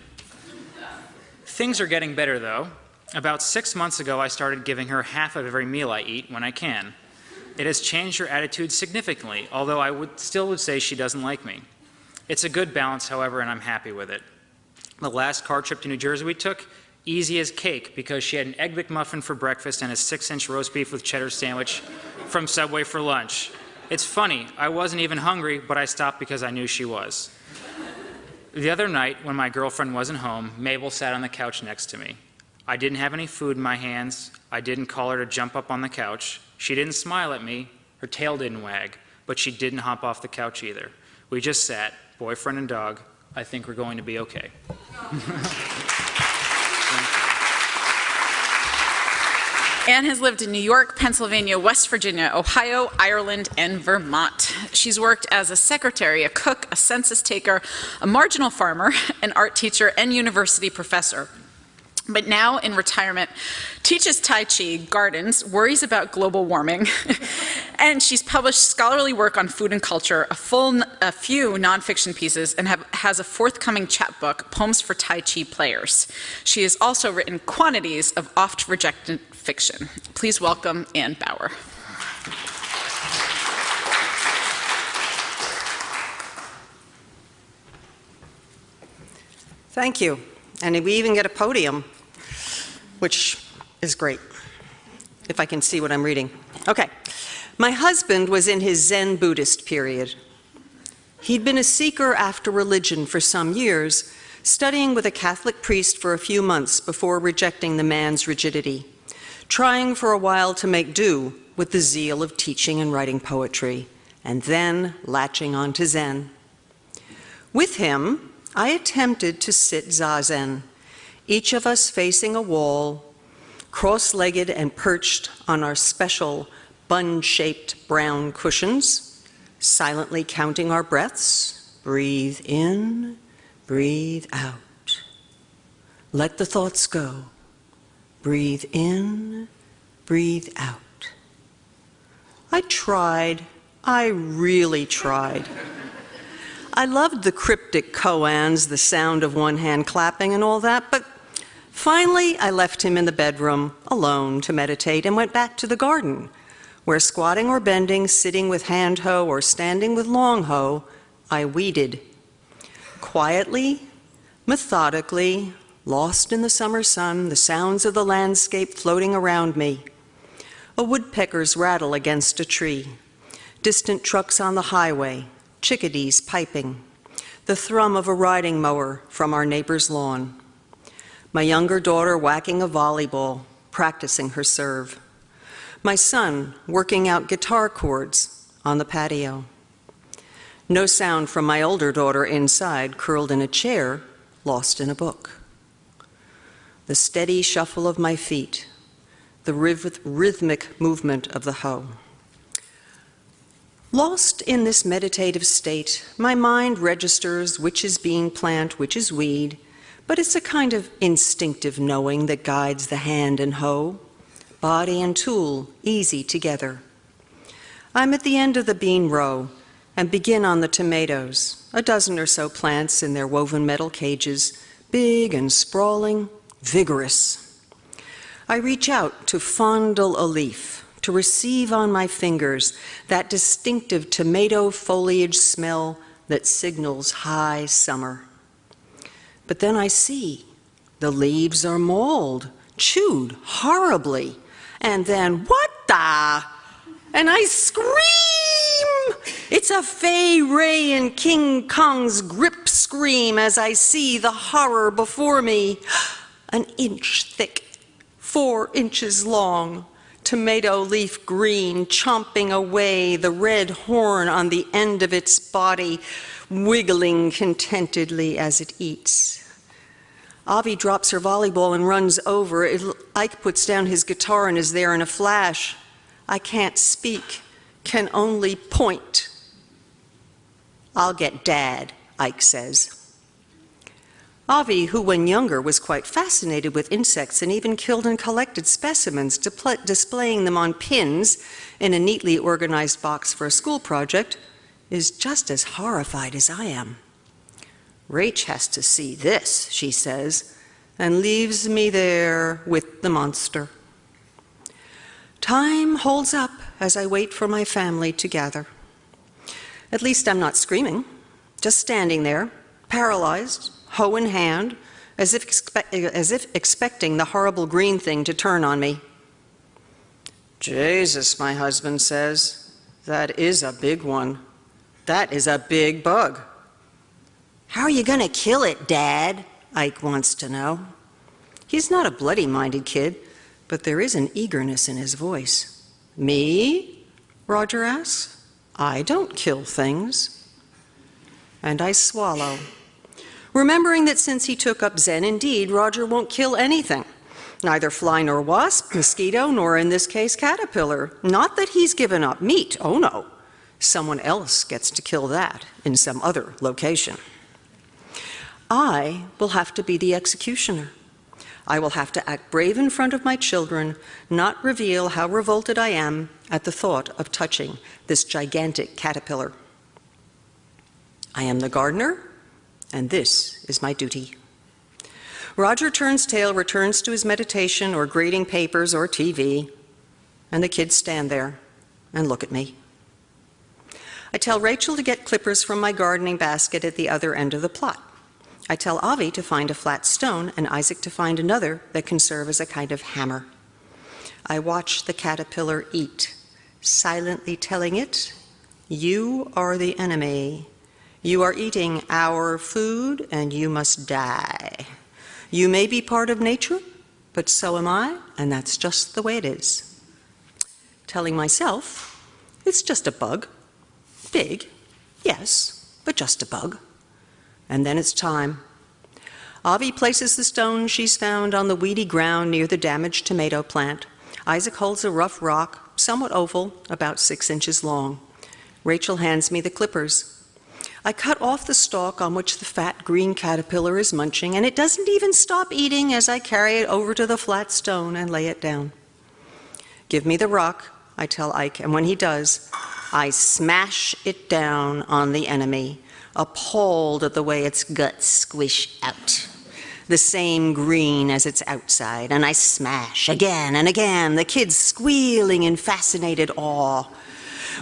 Things are getting better, though. About 6 months ago, I started giving her half of every meal I eat when I can. It has changed her attitude significantly, although I still would say she doesn't like me. It's a good balance, however, and I'm happy with it. The last car trip to New Jersey we took, easy as cake, because she had an Egg McMuffin for breakfast and a 6-inch roast beef with cheddar sandwich from Subway for lunch. It's funny, I wasn't even hungry, but I stopped because I knew she was. The other night, when my girlfriend wasn't home, Mabel sat on the couch next to me. I didn't have any food in my hands. I didn't call her to jump up on the couch. She didn't smile at me. Her tail didn't wag, but she didn't hop off the couch either. We just sat, boyfriend and dog. I think we're going to be okay. Anne has lived in New York, Pennsylvania, West Virginia, Ohio, Ireland, and Vermont. She's worked as a secretary, a cook, a census taker, a marginal farmer, an art teacher, and university professor. But now, in retirement, teaches Tai Chi, gardens, worries about global warming, and she's published scholarly work on food and culture, a few nonfiction pieces, and has a forthcoming chapbook, Poems for Tai Chi Players. She has also written quantities of oft-rejected fiction. Please welcome Anne Bauer. Thank you. And we even get a podium, which is great, if I can see what I'm reading. Okay. My husband was in his Zen Buddhist period. He'd been a seeker after religion for some years, studying with a Catholic priest for a few months before rejecting the man's rigidity, trying for a while to make do with the zeal of teaching and writing poetry, and then latching onto Zen. With him, I attempted to sit zazen, each of us facing a wall, cross-legged and perched on our special bun-shaped brown cushions, silently counting our breaths. Breathe in, breathe out. Let the thoughts go. Breathe in, breathe out. I tried. I really tried. I loved the cryptic koans, the sound of one hand clapping and all that, but finally I left him in the bedroom alone to meditate and went back to the garden, where squatting or bending, sitting with hand hoe or standing with long hoe, I weeded. Quietly, methodically, lost in the summer sun, the sounds of the landscape floating around me. A woodpecker's rattle against a tree, distant trucks on the highway, chickadees piping, the thrum of a riding mower from our neighbor's lawn. My younger daughter whacking a volleyball, practicing her serve. My son working out guitar chords on the patio. No sound from my older daughter inside, curled in a chair, lost in a book. The steady shuffle of my feet, the rhythmic movement of the hoe. Lost in this meditative state, my mind registers which is bean plant, which is weed, but it's a kind of instinctive knowing that guides the hand and hoe, body and tool easy together. I'm at the end of the bean row and begin on the tomatoes, a dozen or so plants in their woven metal cages, big and sprawling, vigorous. I reach out to fondle a leaf, to receive on my fingers that distinctive tomato foliage smell that signals high summer. But then I see the leaves are mauled, chewed horribly, and then what the? And I scream! It's a Fay Ray and King Kong's grip scream as I see the horror before me. An inch thick, 4 inches long, tomato leaf green, chomping away, the red horn on the end of its body, wiggling contentedly as it eats. Avi drops her volleyball and runs over. Ike puts down his guitar and is there in a flash. I can't speak, can only point. "I'll get Dad," Ike says. Avi, who when younger was quite fascinated with insects and even killed and collected specimens, displaying them on pins in a neatly organized box for a school project, is just as horrified as I am. "Rach has to see this," she says, and leaves me there with the monster. Time holds up as I wait for my family to gather. At least I'm not screaming, just standing there, paralyzed, hoe in hand, as if expecting the horrible green thing to turn on me. "Jesus," my husband says, "that is a big one. That is a big bug." "How are you going to kill it, Dad?" Ike wants to know. He's not a bloody-minded kid, but there is an eagerness in his voice. "Me?" Roger asks. "I don't kill things." And I swallow, remembering that since he took up Zen indeed, Roger won't kill anything, neither fly nor wasp, mosquito, nor in this case caterpillar. Not that he's given up meat, oh no. Someone else gets to kill that in some other location. I will have to be the executioner. I will have to act brave in front of my children, not reveal how revolted I am at the thought of touching this gigantic caterpillar. I am the gardener, and this is my duty. Roger turns tail, returns to his meditation or grading papers or TV, and the kids stand there and look at me. I tell Rachel to get clippers from my gardening basket at the other end of the plot. I tell Avi to find a flat stone and Isaac to find another that can serve as a kind of hammer. I watch the caterpillar eat, silently telling it, "You are the enemy. You are eating our food and you must die. You may be part of nature, but so am I, and that's just the way it is." Telling myself, it's just a bug. Big, yes, but just a bug. And then it's time. Avi places the stone she's found on the weedy ground near the damaged tomato plant. Isaac holds a rough rock, somewhat oval, about 6 inches long. Rachel hands me the clippers. I cut off the stalk on which the fat green caterpillar is munching, and it doesn't even stop eating as I carry it over to the flat stone and lay it down. Give me the rock, I tell Ike, and when he does, I smash it down on the enemy, appalled at the way its guts squish out. The same green as its outside, and I smash again and again, the kids squealing in fascinated awe.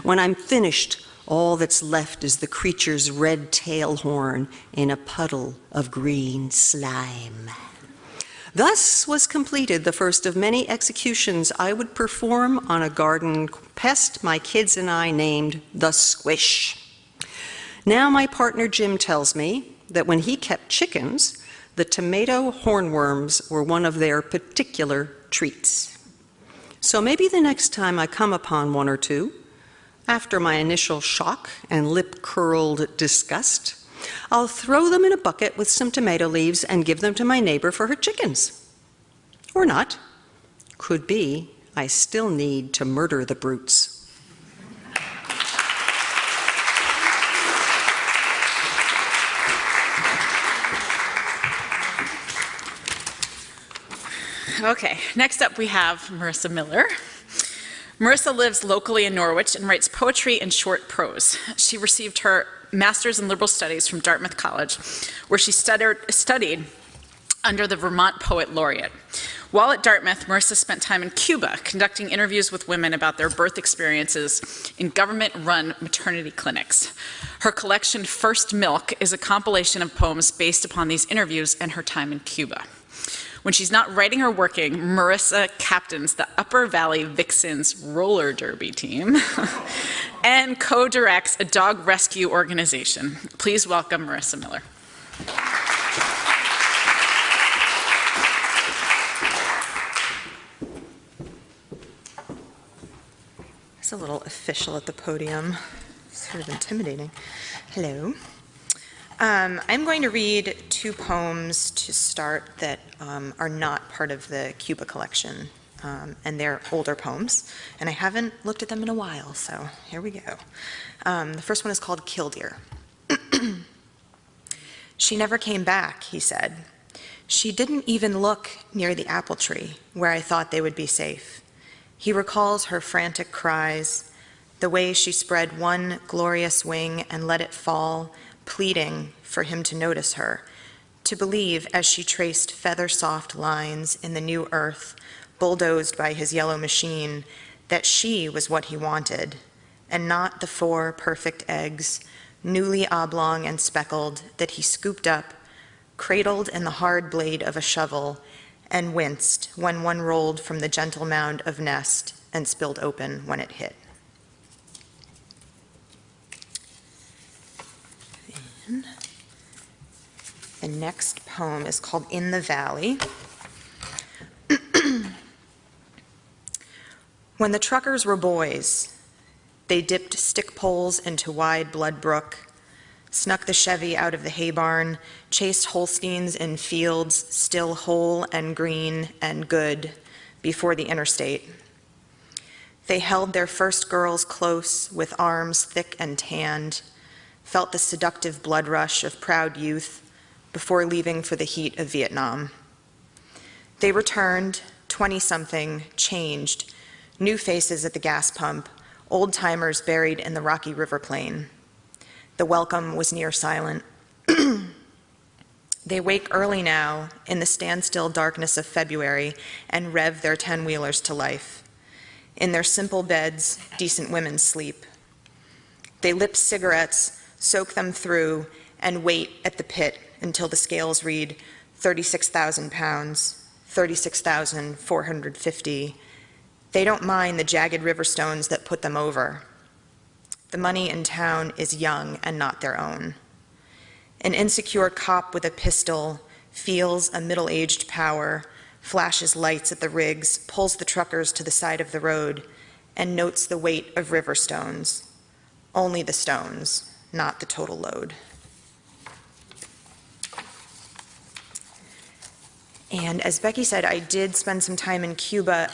When I'm finished, all that's left is the creature's red tail horn in a puddle of green slime. Thus was completed the first of many executions I would perform on a garden pest my kids and I named the Squish. Now my partner Jim tells me that when he kept chickens, the tomato hornworms were one of their particular treats. So maybe the next time I come upon one or two, after my initial shock and lip-curled disgust, I'll throw them in a bucket with some tomato leaves and give them to my neighbor for her chickens. Or not. Could be I still need to murder the brutes. Okay, next up we have Marissa Miller. Marissa lives locally in Norwich and writes poetry and short prose. She received her master's in liberal studies from Dartmouth College, where she studied under the Vermont Poet Laureate. While at Dartmouth, Marissa spent time in Cuba conducting interviews with women about their birth experiences in government-run maternity clinics. Her collection, First Milk, is a compilation of poems based upon these interviews and her time in Cuba. When she's not writing or working, Marissa captains the Upper Valley Vixens roller derby team and co-directs a dog rescue organization. Please welcome Marissa Miller. It's a little official at the podium, sort of intimidating. Hello. I'm going to read 2 poems to start that are not part of the Cuba collection, and they're older poems, and I haven't looked at them in a while, so here we go. The first one is called Killdeer. She never came back, he said. She didn't even look near the apple tree, where I thought they would be safe. He recalls her frantic cries, the way she spread one glorious wing and let it fall, pleading for him to notice her, to believe as she traced feather-soft lines in the new earth, bulldozed by his yellow machine, that she was what he wanted, and not the 4 perfect eggs, newly oblong and speckled, that he scooped up, cradled in the hard blade of a shovel, and winced when one rolled from the gentle mound of nest and spilled open when it hit. The next poem is called In the Valley. When the truckers were boys, they dipped stick poles into wide blood brook, snuck the Chevy out of the hay barn, chased Holsteins in fields still whole and green and good before the interstate. They held their first girls close with arms thick and tanned, felt the seductive blood rush of proud youth before leaving for the heat of Vietnam. They returned, 20-something, changed, new faces at the gas pump, old-timers buried in the Rocky River plain. The welcome was near silent. They wake early now in the standstill darkness of February and rev their 10-wheelers to life. In their simple beds, decent women sleep. They lip cigarettes, soak them through, and wait at the pit until the scales read 36,000 pounds, 36,450. They don't mind the jagged river stones that put them over. The money in town is young and not their own. An insecure cop with a pistol feels a middle-aged power, flashes lights at the rigs, pulls the truckers to the side of the road, and notes the weight of river stones. Only the stones, not the total load. And as Becky said, I did spend some time in Cuba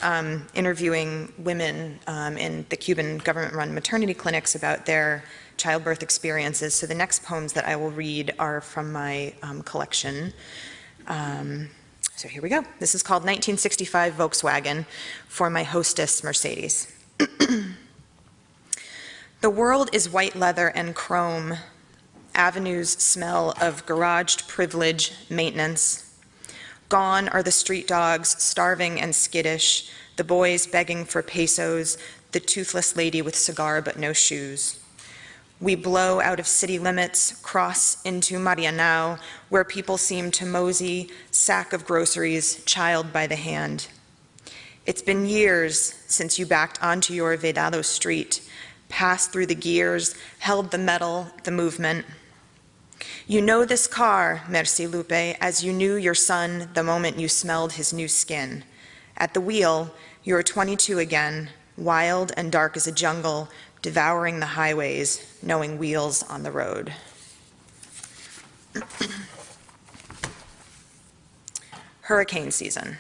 interviewing women in the Cuban government-run maternity clinics about their childbirth experiences. So the next poems that I will read are from my collection. So here we go. This is called 1965 Volkswagen for my hostess, Mercedes. The world is white leather and chrome. Avenues smell of garaged privilege, maintenance. Gone are the street dogs, starving and skittish, the boys begging for pesos, the toothless lady with cigar but no shoes. We blow out of city limits, cross into Marianao, where people seem to mosey, sack of groceries, child by the hand. It's been years since you backed onto your Vedado street, passed through the gears, held the metal, the movement. You know this car, Merci Lupe, as you knew your son the moment you smelled his new skin. At the wheel, you're 22 again, wild and dark as a jungle, devouring the highways, knowing wheels on the road. Hurricane season.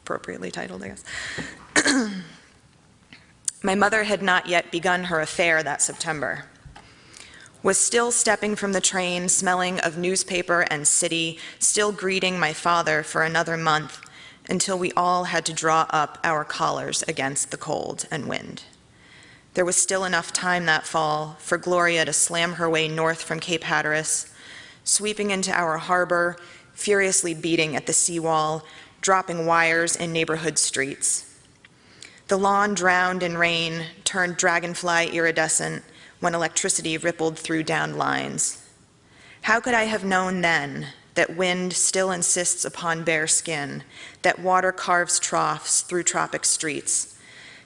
Appropriately titled, I guess. My mother had not yet begun her affair that September. Was still stepping from the train, smelling of newspaper and city, still greeting my father for another month until we all had to draw up our collars against the cold and wind. There was still enough time that fall for Gloria to slam her way north from Cape Hatteras, sweeping into our harbor, furiously beating at the seawall, dropping wires in neighborhood streets. The lawn drowned in rain, turned dragonfly iridescent, when electricity rippled through downed lines. How could I have known then that wind still insists upon bare skin, that water carves troughs through tropic streets,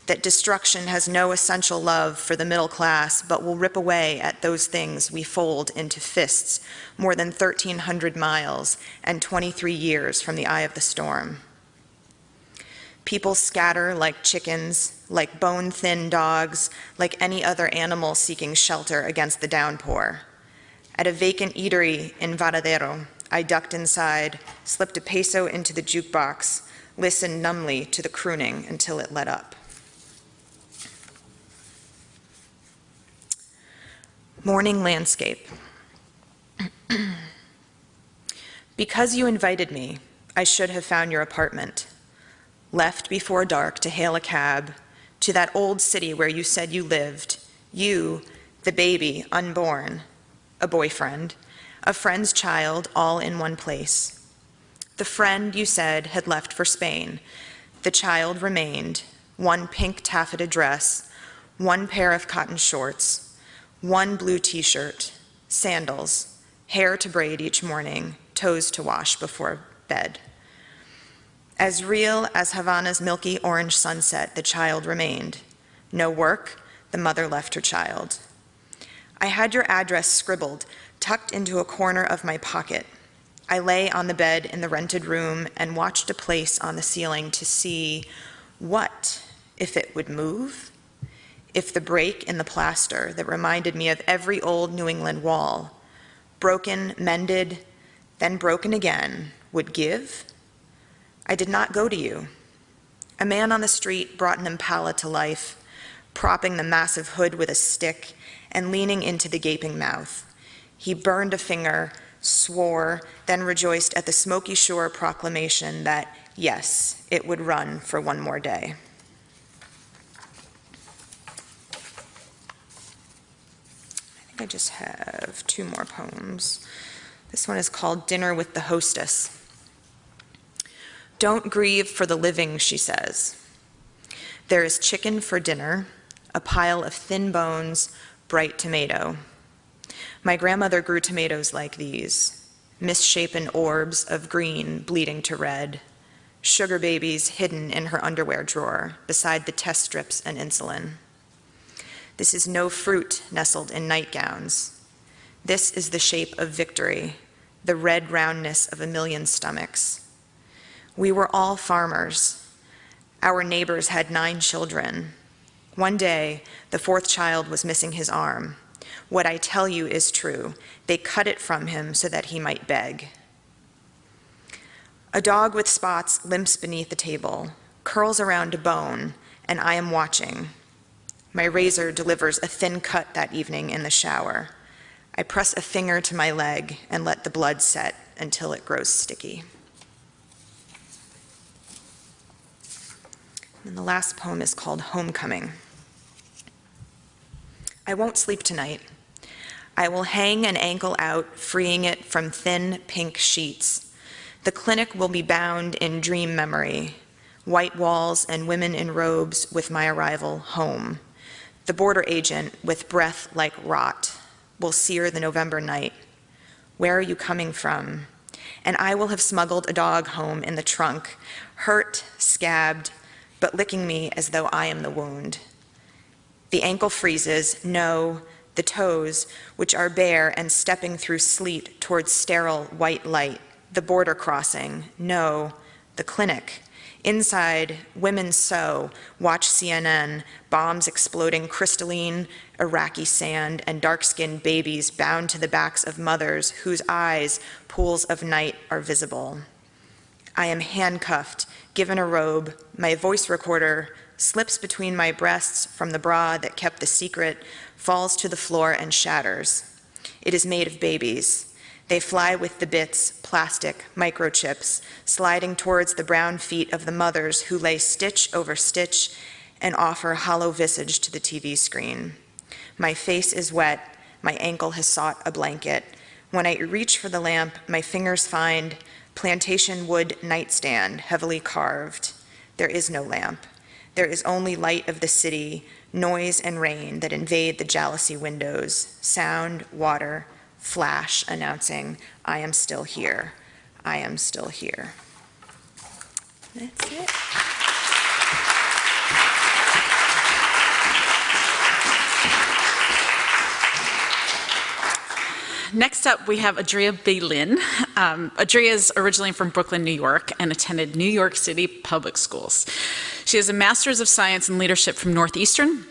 that destruction has no essential love for the middle class, but will rip away at those things we fold into fists more than 1,300 miles and 23 years from the eye of the storm. People scatter like chickens, like bone-thin dogs, like any other animal seeking shelter against the downpour. At a vacant eatery in Varadero, I ducked inside, slipped a peso into the jukebox, listened numbly to the crooning until it let up. Morning landscape. Because you invited me, I should have found your apartment. Left before dark to hail a cab to that old city where you said you lived, you, the baby, unborn, a boyfriend, a friend's child, all in one place. The friend, you said, had left for Spain. The child remained, one pink taffeta dress, one pair of cotton shorts, one blue t-shirt, sandals, hair to braid each morning, toes to wash before bed. As real as Havana's milky orange sunset, the child remained. No work, the mother left her child. I had your address scribbled, tucked into a corner of my pocket. I lay on the bed in the rented room and watched a place on the ceiling to see what if it would move, if the break in the plaster that reminded me of every old New England wall, broken, mended, then broken again, would give. I did not go to you. A man on the street brought an Impala to life, propping the massive hood with a stick and leaning into the gaping mouth. He burned a finger, swore, then rejoiced at the smoky shore proclamation that, yes, it would run for one more day. I think I just have two more poems. This one is called Dinner with the Hostess. Don't grieve for the living, she says. There is chicken for dinner, a pile of thin bones, bright tomato. My grandmother grew tomatoes like these, misshapen orbs of green bleeding to red, sugar babies hidden in her underwear drawer beside the test strips and insulin. This is no fruit nestled in nightgowns. This is the shape of victory, the red roundness of a million stomachs. We were all farmers. Our neighbors had 9 children. One day, the 4th child was missing his arm. What I tell you is true. They cut it from him so that he might beg. A dog with spots limps beneath the table, curls around a bone, and I am watching. My razor delivers a thin cut that evening in the shower. I press a finger to my leg and let the blood set until it grows sticky. And the last poem is called Homecoming. I won't sleep tonight. I will hang an ankle out, freeing it from thin pink sheets. The clinic will be bound in dream memory, white walls and women in robes with my arrival home. The border agent, with breath like rot, will sear the November night. Where are you coming from? And I will have smuggled a dog home in the trunk, hurt, scabbed, but licking me as though I am the wound. The ankle freezes, no, the toes, which are bare and stepping through sleet towards sterile white light. The border crossing, no, the clinic. Inside, women sew, watch CNN, bombs exploding crystalline Iraqi sand, and dark-skinned babies bound to the backs of mothers whose eyes, pools of night, are visible. I am handcuffed, given a robe, my voice recorder slips between my breasts from the bra that kept the secret, falls to the floor and shatters. It is made of babies. They fly with the bits, plastic, microchips, sliding towards the brown feet of the mothers who lay stitch over stitch and offer hollow visage to the TV screen. My face is wet, my ankle has sought a blanket. When I reach for the lamp, my fingers find plantation wood nightstand, heavily carved. There is no lamp. There is only light of the city, noise and rain that invade the jalousie windows, sound, water, flash announcing, I am still here, I am still here. That's it. Next up, we have Adria Baylin. Adria is originally from Brooklyn, New York, and attended New York City public schools. She has a Master's of Science in Leadership from Northeastern,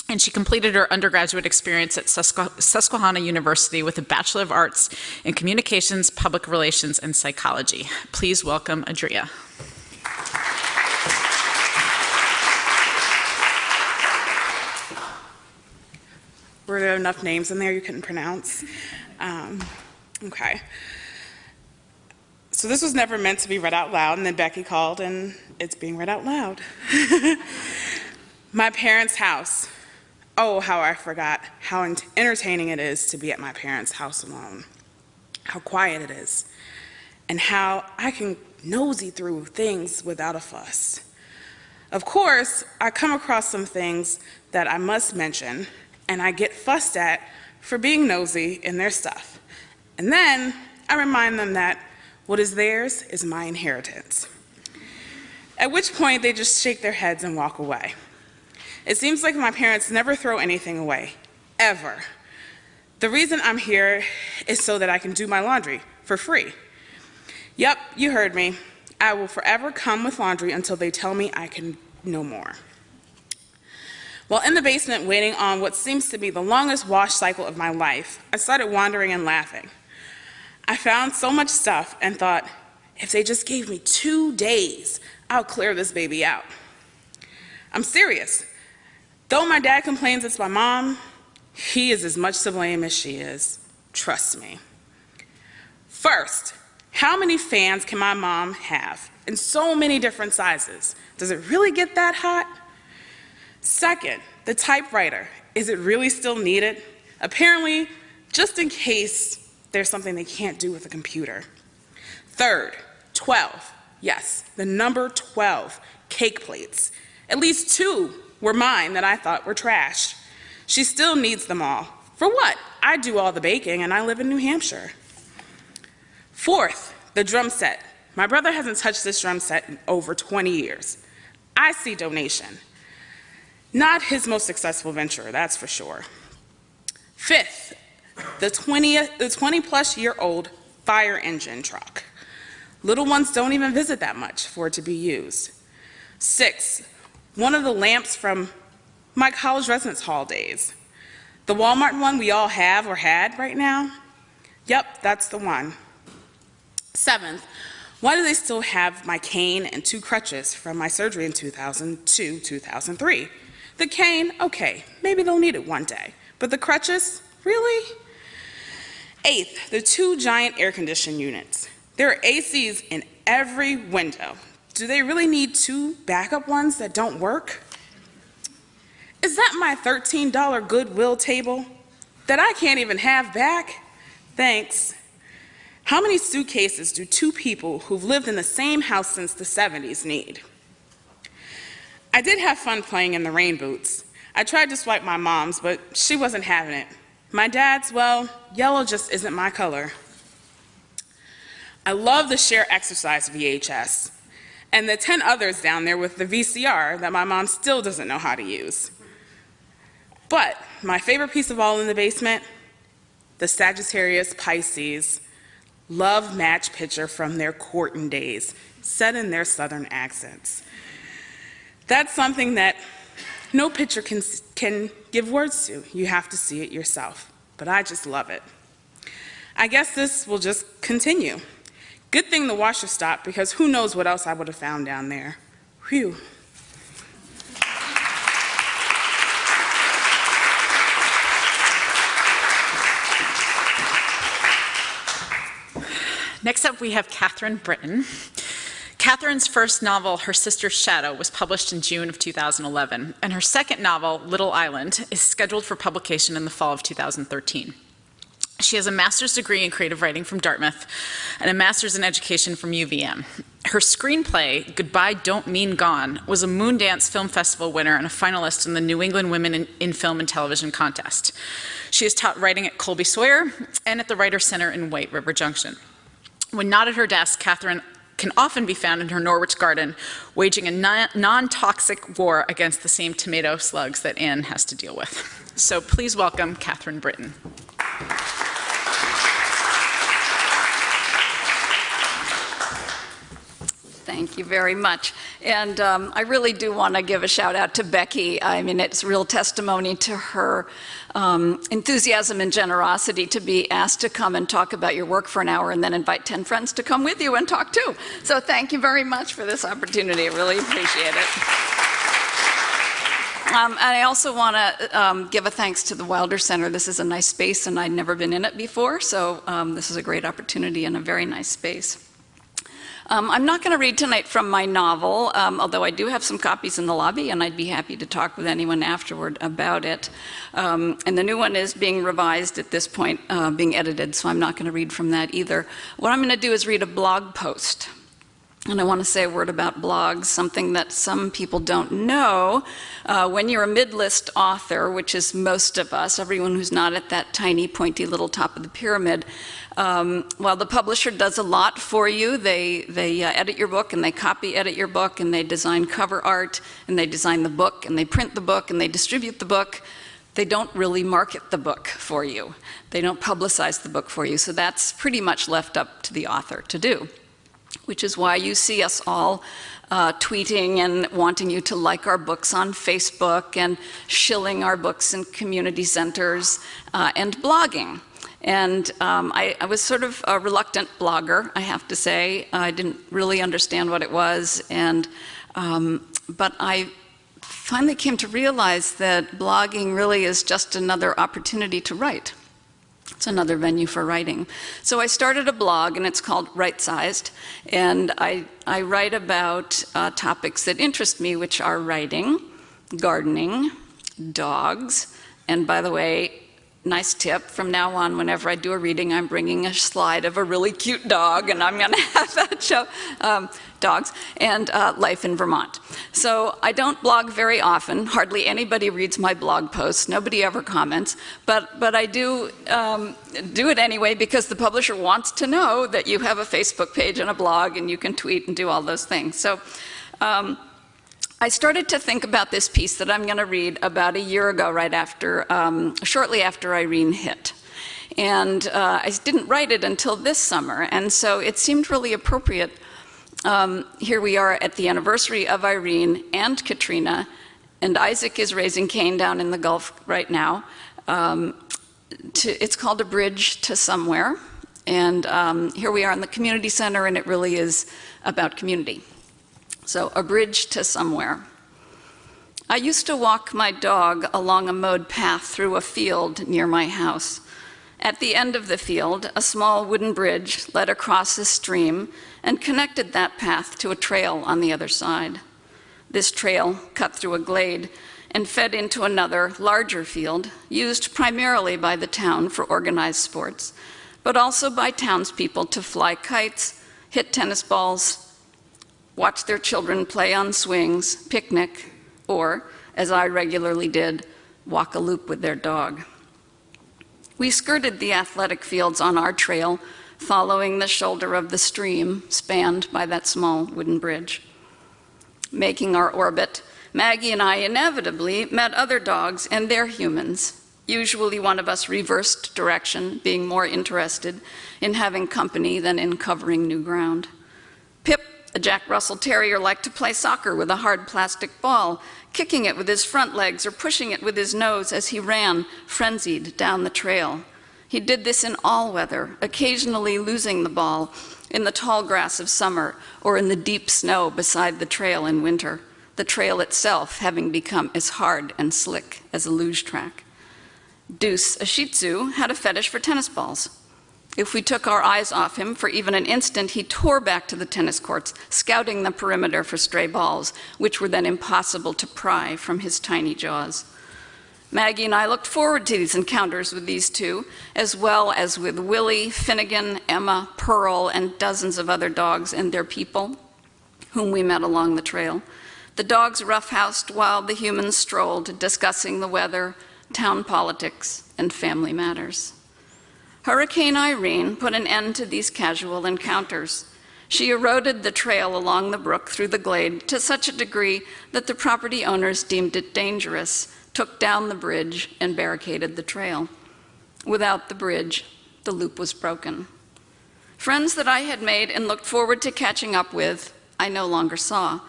and she completed her undergraduate experience at Susquehanna University with a Bachelor of Arts in Communications, Public Relations, and Psychology. Please welcome Adria. Were there enough names in there you couldn't pronounce? Okay. So this was never meant to be read out loud, and then Becky called, and it's being read out loud. My parents' house. Oh, how I forgot how entertaining it is to be at my parents' house alone. How quiet it is, and how I can nosy through things without a fuss. Of course, I come across some things that I must mention, and I get fussed at for being nosy in their stuff. And then I remind them that what is theirs is my inheritance. At which point they just shake their heads and walk away. It seems like my parents never throw anything away, ever. The reason I'm here is so that I can do my laundry for free. Yep, you heard me. I will forever come with laundry until they tell me I can no more. While in the basement waiting on what seems to be the longest wash cycle of my life, I started wandering and laughing. I found so much stuff and thought, if they just gave me 2 days, I'll clear this baby out. I'm serious. Though my dad complains it's my mom, he is as much to blame as she is. Trust me. First, how many fans can my mom have in so many different sizes? Does it really get that hot? Second, the typewriter. Is it really still needed? Apparently, just in case there's something they can't do with a computer. Third, 12. Yes, the number 12, cake plates. At least 2 were mine that I thought were trash. She still needs them all. For what? I do all the baking and I live in New Hampshire. Fourth, the drum set. My brother hasn't touched this drum set in over 20 years. I see donation. Not his most successful venture, that's for sure. Fifth, the 20-plus-year-old fire engine truck. Little ones don't even visit that much for it to be used. Sixth, one of the lamps from my college residence hall days. The Walmart one we all have or had right now? Yep, that's the one. Seventh, Why do they still have my cane and 2 crutches from my surgery in 2002, 2003? The cane, okay, maybe they'll need it one day. But the crutches, really? 8th, the 2 giant air conditioning units. There are ACs in every window. Do they really need 2 backup ones that don't work? Is that my $13 Goodwill table that I can't even have back? Thanks. How many suitcases do 2 people who've lived in the same house since the 70s need? I did have fun playing in the rain boots. I tried to swipe my mom's, but she wasn't having it. My dad's, well, yellow just isn't my color. I love the Share Exercise VHS and the 10 others down there with the VCR that my mom still doesn't know how to use. But my favorite piece of all in the basement, the Sagittarius Pisces love match picture from their courting days, set in their southern accents. That's something that no picture can give words to. You have to see it yourself. But I just love it. I guess this will just continue. Good thing the washer stopped, because who knows what else I would have found down there. Whew. Next up, we have Catherine Britton. Catherine's first novel, Her Sister's Shadow, was published in June of 2011, and her second novel, Little Island, is scheduled for publication in the fall of 2013. She has a master's degree in creative writing from Dartmouth and a master's in education from UVM. Her screenplay, Goodbye Don't Mean Gone, was a Moondance Film Festival winner and a finalist in the New England Women in Film and Television contest. She has taught writing at Colby Sawyer and at the Writers' Center in White River Junction. When not at her desk, Catherine can often be found in her Norwich garden, waging a non-toxic war against the same tomato slugs that Anne has to deal with. So please welcome Catherine Britton. Thank you very much. And I really do want to give a shout out to Becky. I mean, it's real testimony to her enthusiasm and generosity to be asked to come and talk about your work for an hour and then invite 10 friends to come with you and talk too. So thank you very much for this opportunity. I really appreciate it. And I also want to give a thanks to the Wilder Center. This is a nice space, and I'd never been in it before, so this is a great opportunity and a very nice space. I'm not going to read tonight from my novel, although I do have some copies in the lobby, and I'd be happy to talk with anyone afterward about it. And the new one is being revised at this point, being edited, so I'm not going to read from that either. What I'm going to do is read a blog post. And I want to say a word about blogs, something that some people don't know. When you're a mid-list author, which is most of us, everyone who's not at that tiny, pointy little top of the pyramid, while the publisher does a lot for you, they edit your book, and they copy edit your book, and they design cover art, and they design the book, and they print the book, and they distribute the book, they don't really market the book for you. They don't publicize the book for you, so that's pretty much left up to the author to do, which is why you see us all tweeting and wanting you to like our books on Facebook and shilling our books in community centers and blogging. And I was sort of a reluctant blogger, I have to say. I didn't really understand what it was, and but I finally came to realize that blogging really is just another opportunity to write. It's another venue for writing. So I started a blog, and it's called Right Sized, and I write about topics that interest me, which are writing, gardening, dogs, and by the way, nice tip, from now on, whenever I do a reading, I'm bringing a slide of a really cute dog, and I'm going to have that show, dogs, and life in Vermont. So I don't blog very often. Hardly anybody reads my blog posts. Nobody ever comments. But I do it anyway, because the publisher wants to know that you have a Facebook page and a blog, and you can tweet and do all those things. So I started to think about this piece that I'm going to read about a year ago, right after, shortly after Irene hit. And I didn't write it until this summer, and so it seemed really appropriate. Here we are at the anniversary of Irene and Katrina, and Isaac is raising Cain down in the Gulf right now. It's called A Bridge to Somewhere, And here we are in the community center, and it really is about community. So, a bridge to somewhere. I used to walk my dog along a mowed path through a field near my house. At the end of the field, a small wooden bridge led across a stream and connected that path to a trail on the other side. This trail cut through a glade and fed into another, larger field, used primarily by the town for organized sports, but also by townspeople to fly kites, hit tennis balls, watch their children play on swings, picnic, or, as I regularly did, walk a loop with their dog. We skirted the athletic fields on our trail, following the shoulder of the stream spanned by that small wooden bridge. Making our orbit, Maggie and I inevitably met other dogs and their humans. Usually one of us reversed direction, being more interested in having company than in covering new ground. Pip, a Jack Russell Terrier, liked to play soccer with a hard plastic ball, kicking it with his front legs or pushing it with his nose as he ran, frenzied, down the trail. He did this in all weather, occasionally losing the ball in the tall grass of summer or in the deep snow beside the trail in winter, the trail itself having become as hard and slick as a luge track. Deuce, a Shih Tzu, had a fetish for tennis balls. If we took our eyes off him for even an instant, he tore back to the tennis courts, scouting the perimeter for stray balls, which were then impossible to pry from his tiny jaws. Maggie and I looked forward to these encounters with these two, as well as with Willie, Finnegan, Emma, Pearl, and dozens of other dogs and their people, whom we met along the trail. The dogs roughhoused while the humans strolled, discussing the weather, town politics, and family matters. Hurricane Irene put an end to these casual encounters. She eroded the trail along the brook through the glade to such a degree that the property owners deemed it dangerous, took down the bridge, and barricaded the trail. Without the bridge, the loop was broken. Friends that I had made and looked forward to catching up with, I no longer saw.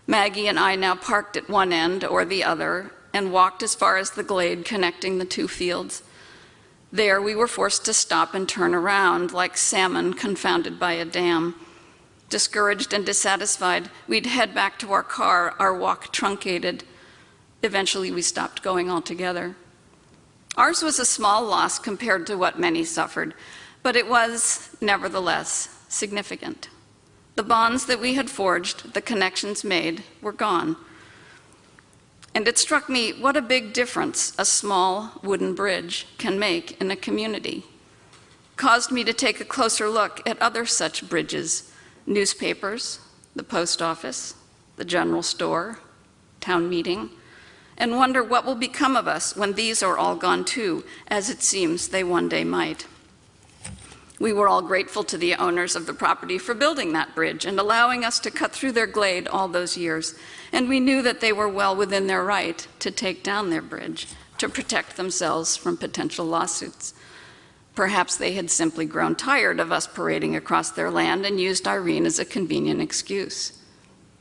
Maggie and I now parked at one end or the other and walked as far as the glade connecting the two fields. There we were forced to stop and turn around like salmon confounded by a dam. Discouraged and dissatisfied, we'd head back to our car, our walk truncated. Eventually we stopped going altogether. Ours was a small loss compared to what many suffered, but it was, nevertheless, significant. The bonds that we had forged, the connections made, were gone. And it struck me what a big difference a small wooden bridge can make in a community. Caused me to take a closer look at other such bridges, newspapers, the post office, the general store, town meeting, and wonder what will become of us when these are all gone too, as it seems they one day might. We were all grateful to the owners of the property for building that bridge and allowing us to cut through their glade all those years, and we knew that they were well within their right to take down their bridge, to protect themselves from potential lawsuits. Perhaps they had simply grown tired of us parading across their land and used Irene as a convenient excuse.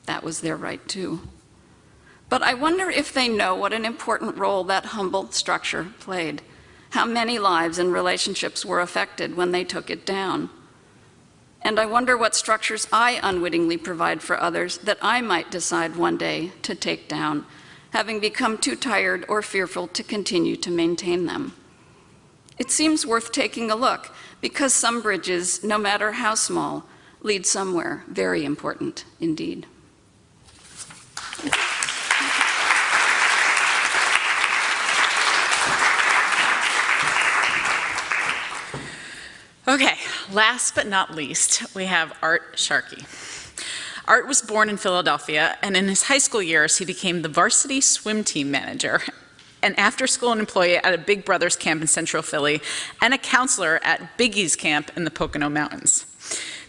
That was their right too. But I wonder if they know what an important role that humble structure played, how many lives and relationships were affected when they took it down. And I wonder what structures I unwittingly provide for others that I might decide one day to take down, having become too tired or fearful to continue to maintain them. It seems worth taking a look, because some bridges, no matter how small, lead somewhere very important indeed. Okay, last but not least, we have Art Sharkey. Art was born in Philadelphia, and in his high school years, he became the varsity swim team manager, an after-school employee at a Big Brothers camp in Central Philly, and a counselor at Biggie's camp in the Pocono Mountains.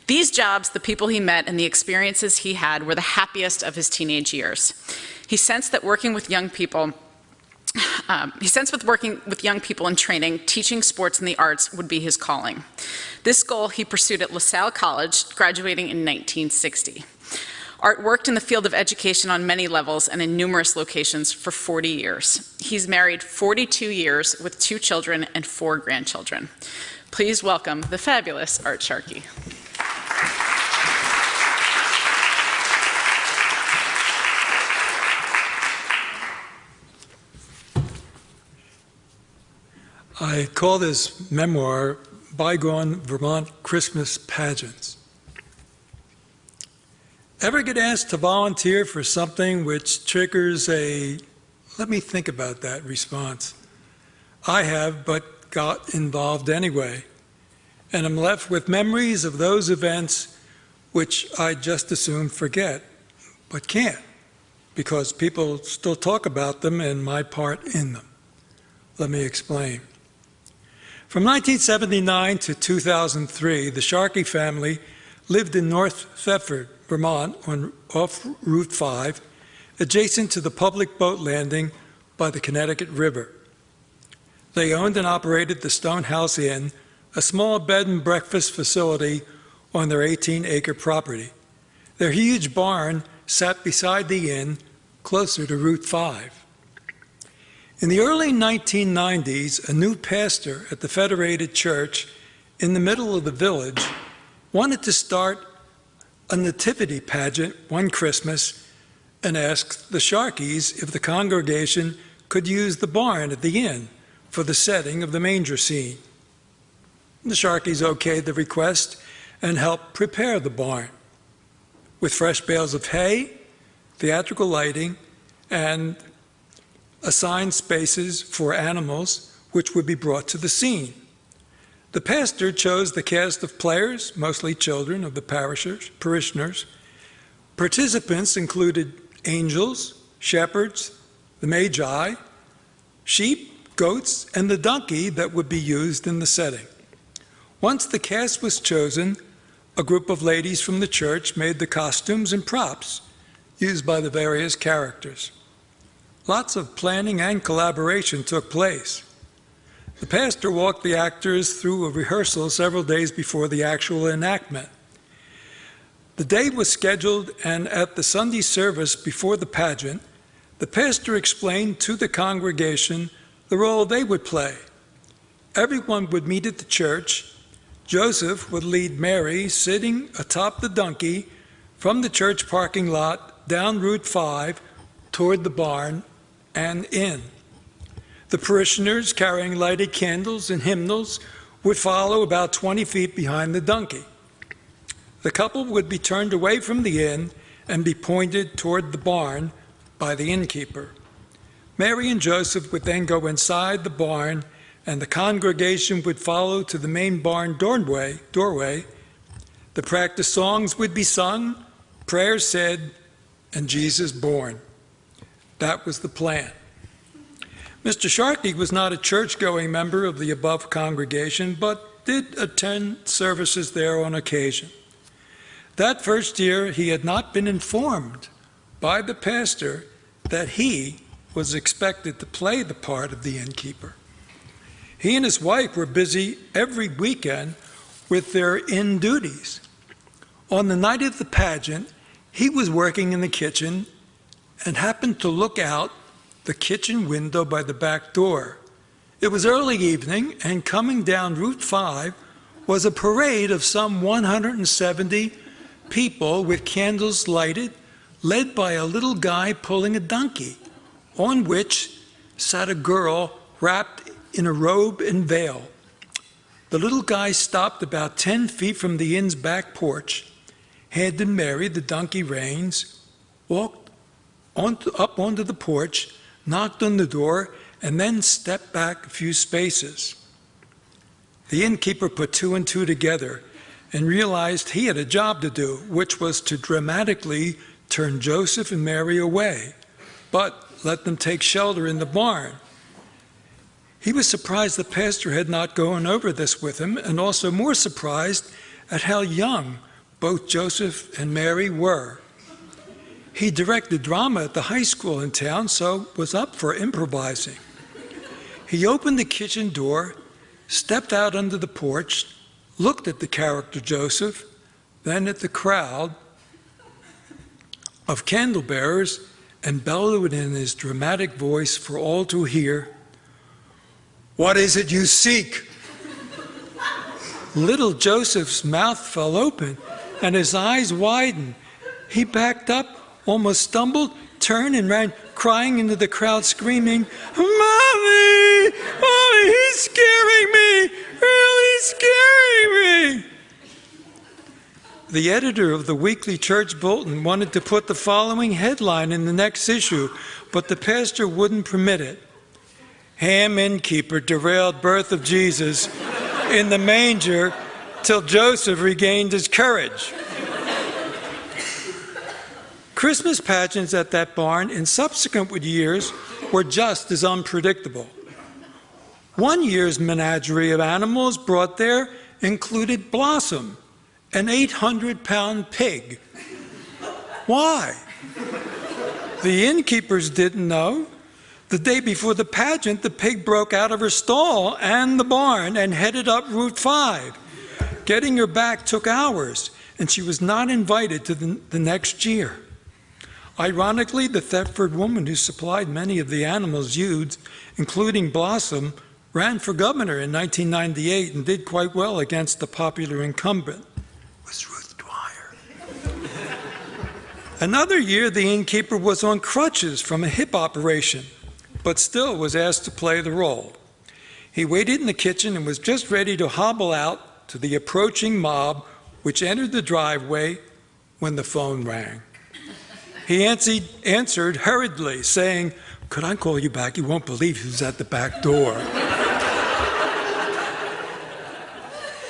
These jobs, the people he met, and the experiences he had were the happiest of his teenage years. He sensed that working with young people in training, teaching sports and the arts would be his calling. This goal he pursued at LaSalle College, graduating in 1960. Art worked in the field of education on many levels and in numerous locations for 40 years. He's married 42 years with 2 children and 4 grandchildren. Please welcome the fabulous Art Sharkey. I call this memoir Bygone Vermont Christmas Pageants. Ever get asked to volunteer for something which triggers a, let me think about that response? I have, but got involved anyway, and I'm left with memories of those events which I just assume forget, but can't, because people still talk about them and my part in them. Let me explain. From 1979 to 2003, the Sharkey family lived in North Thetford, Vermont, off Route 5, adjacent to the public boat landing by the Connecticut River. They owned and operated the Stonehouse Inn, a small bed and breakfast facility on their 18-acre property. Their huge barn sat beside the inn, closer to Route 5. In the early 1990s, a new pastor at the Federated Church in the middle of the village wanted to start a nativity pageant one Christmas and asked the Sharkeys if the congregation could use the barn at the inn for the setting of the manger scene. The Sharkeys okayed the request and helped prepare the barn with fresh bales of hay, theatrical lighting, and assigned spaces for animals which would be brought to the scene. The pastor chose the cast of players, mostly children of the parishioners. Participants included angels, shepherds, the magi, sheep, goats, and the donkey that would be used in the setting. Once the cast was chosen, a group of ladies from the church made the costumes and props used by the various characters. Lots of planning and collaboration took place. The pastor walked the actors through a rehearsal several days before the actual enactment. The day was scheduled, and at the Sunday service before the pageant, the pastor explained to the congregation the role they would play. Everyone would meet at the church. Joseph would lead Mary, sitting atop the donkey, from the church parking lot down Route 5 toward the barn and in. The parishioners, carrying lighted candles and hymnals, would follow about 20 feet behind the donkey. The couple would be turned away from the inn and be pointed toward the barn by the innkeeper. Mary and Joseph would then go inside the barn, and the congregation would follow to the main barn doorway. The practice songs would be sung, prayers said, and Jesus born. That was the plan. Mr. Sharkey was not a church-going member of the above congregation, but did attend services there on occasion. That first year, he had not been informed by the pastor that he was expected to play the part of the innkeeper. He and his wife were busy every weekend with their inn duties. On the night of the pageant, he was working in the kitchen and happened to look out the kitchen window by the back door. It was early evening, and coming down Route 5 was a parade of some 170 people with candles lighted, led by a little guy pulling a donkey, on which sat a girl wrapped in a robe and veil. The little guy stopped about 10 feet from the inn's back porch, handed Mary the donkey reins, walked up onto the porch, knocked on the door, and then stepped back a few spaces. The innkeeper put two and two together and realized he had a job to do, which was to dramatically turn Joseph and Mary away, but let them take shelter in the barn. He was surprised the pastor had not gone over this with him, and also more surprised at how young both Joseph and Mary were. He directed drama at the high school in town, so was up for improvising. He opened the kitchen door, stepped out under the porch, looked at the character Joseph, then at the crowd of candle bearers, and bellowed in his dramatic voice for all to hear, "What is it you seek?" Little Joseph's mouth fell open and his eyes widened. He backed up, almost stumbled, turned and ran crying into the crowd, screaming, "Mommy! Mommy, he's scaring me! Really scaring me!" The editor of the weekly church bulletin wanted to put the following headline in the next issue, but the pastor wouldn't permit it. Ham innkeeper derailed birth of Jesus in the manger till Joseph regained his courage. Christmas pageants at that barn in subsequent years were just as unpredictable. One year's menagerie of animals brought there included Blossom, an 800-pound pig. Why? The innkeepers didn't know. The day before the pageant, the pig broke out of her stall and the barn and headed up Route 5. Getting her back took hours, and she was not invited to the next year. Ironically, the Thetford woman who supplied many of the animals used, including Blossom, ran for governor in 1998 and did quite well against the popular incumbent. It was Ruth Dwyer. Another year, the innkeeper was on crutches from a hip operation, but still was asked to play the role. He waited in the kitchen and was just ready to hobble out to the approaching mob, which entered the driveway when the phone rang. He answered hurriedly, saying, "Could I call you back? You won't believe who's at the back door."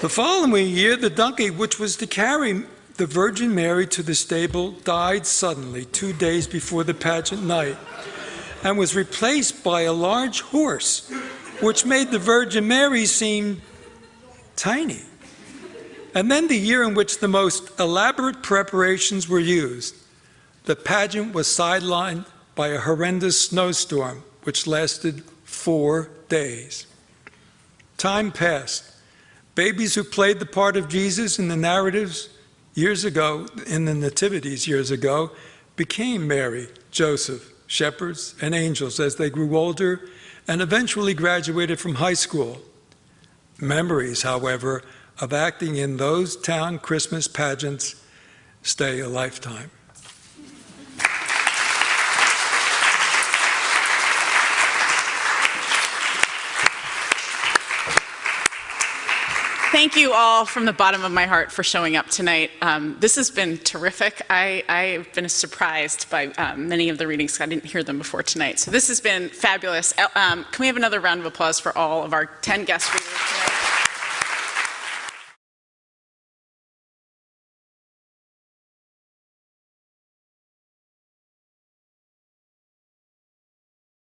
The following year, the donkey which was to carry the Virgin Mary to the stable died suddenly 2 days before the pageant night and was replaced by a large horse, which made the Virgin Mary seem tiny. And then the year in which the most elaborate preparations were used, the pageant was sidelined by a horrendous snowstorm, which lasted 4 days. Time passed. Babies who played the part of Jesus in the narratives years ago, in the nativities years ago, became Mary, Joseph, shepherds, and angels as they grew older and eventually graduated from high school. Memories, however, of acting in those town Christmas pageants stay a lifetime. Thank you all from the bottom of my heart for showing up tonight. This has been terrific. I've been surprised by many of the readings. I didn't hear them before tonight. So this has been fabulous. Can we have another round of applause for all of our 10 guest readers tonight?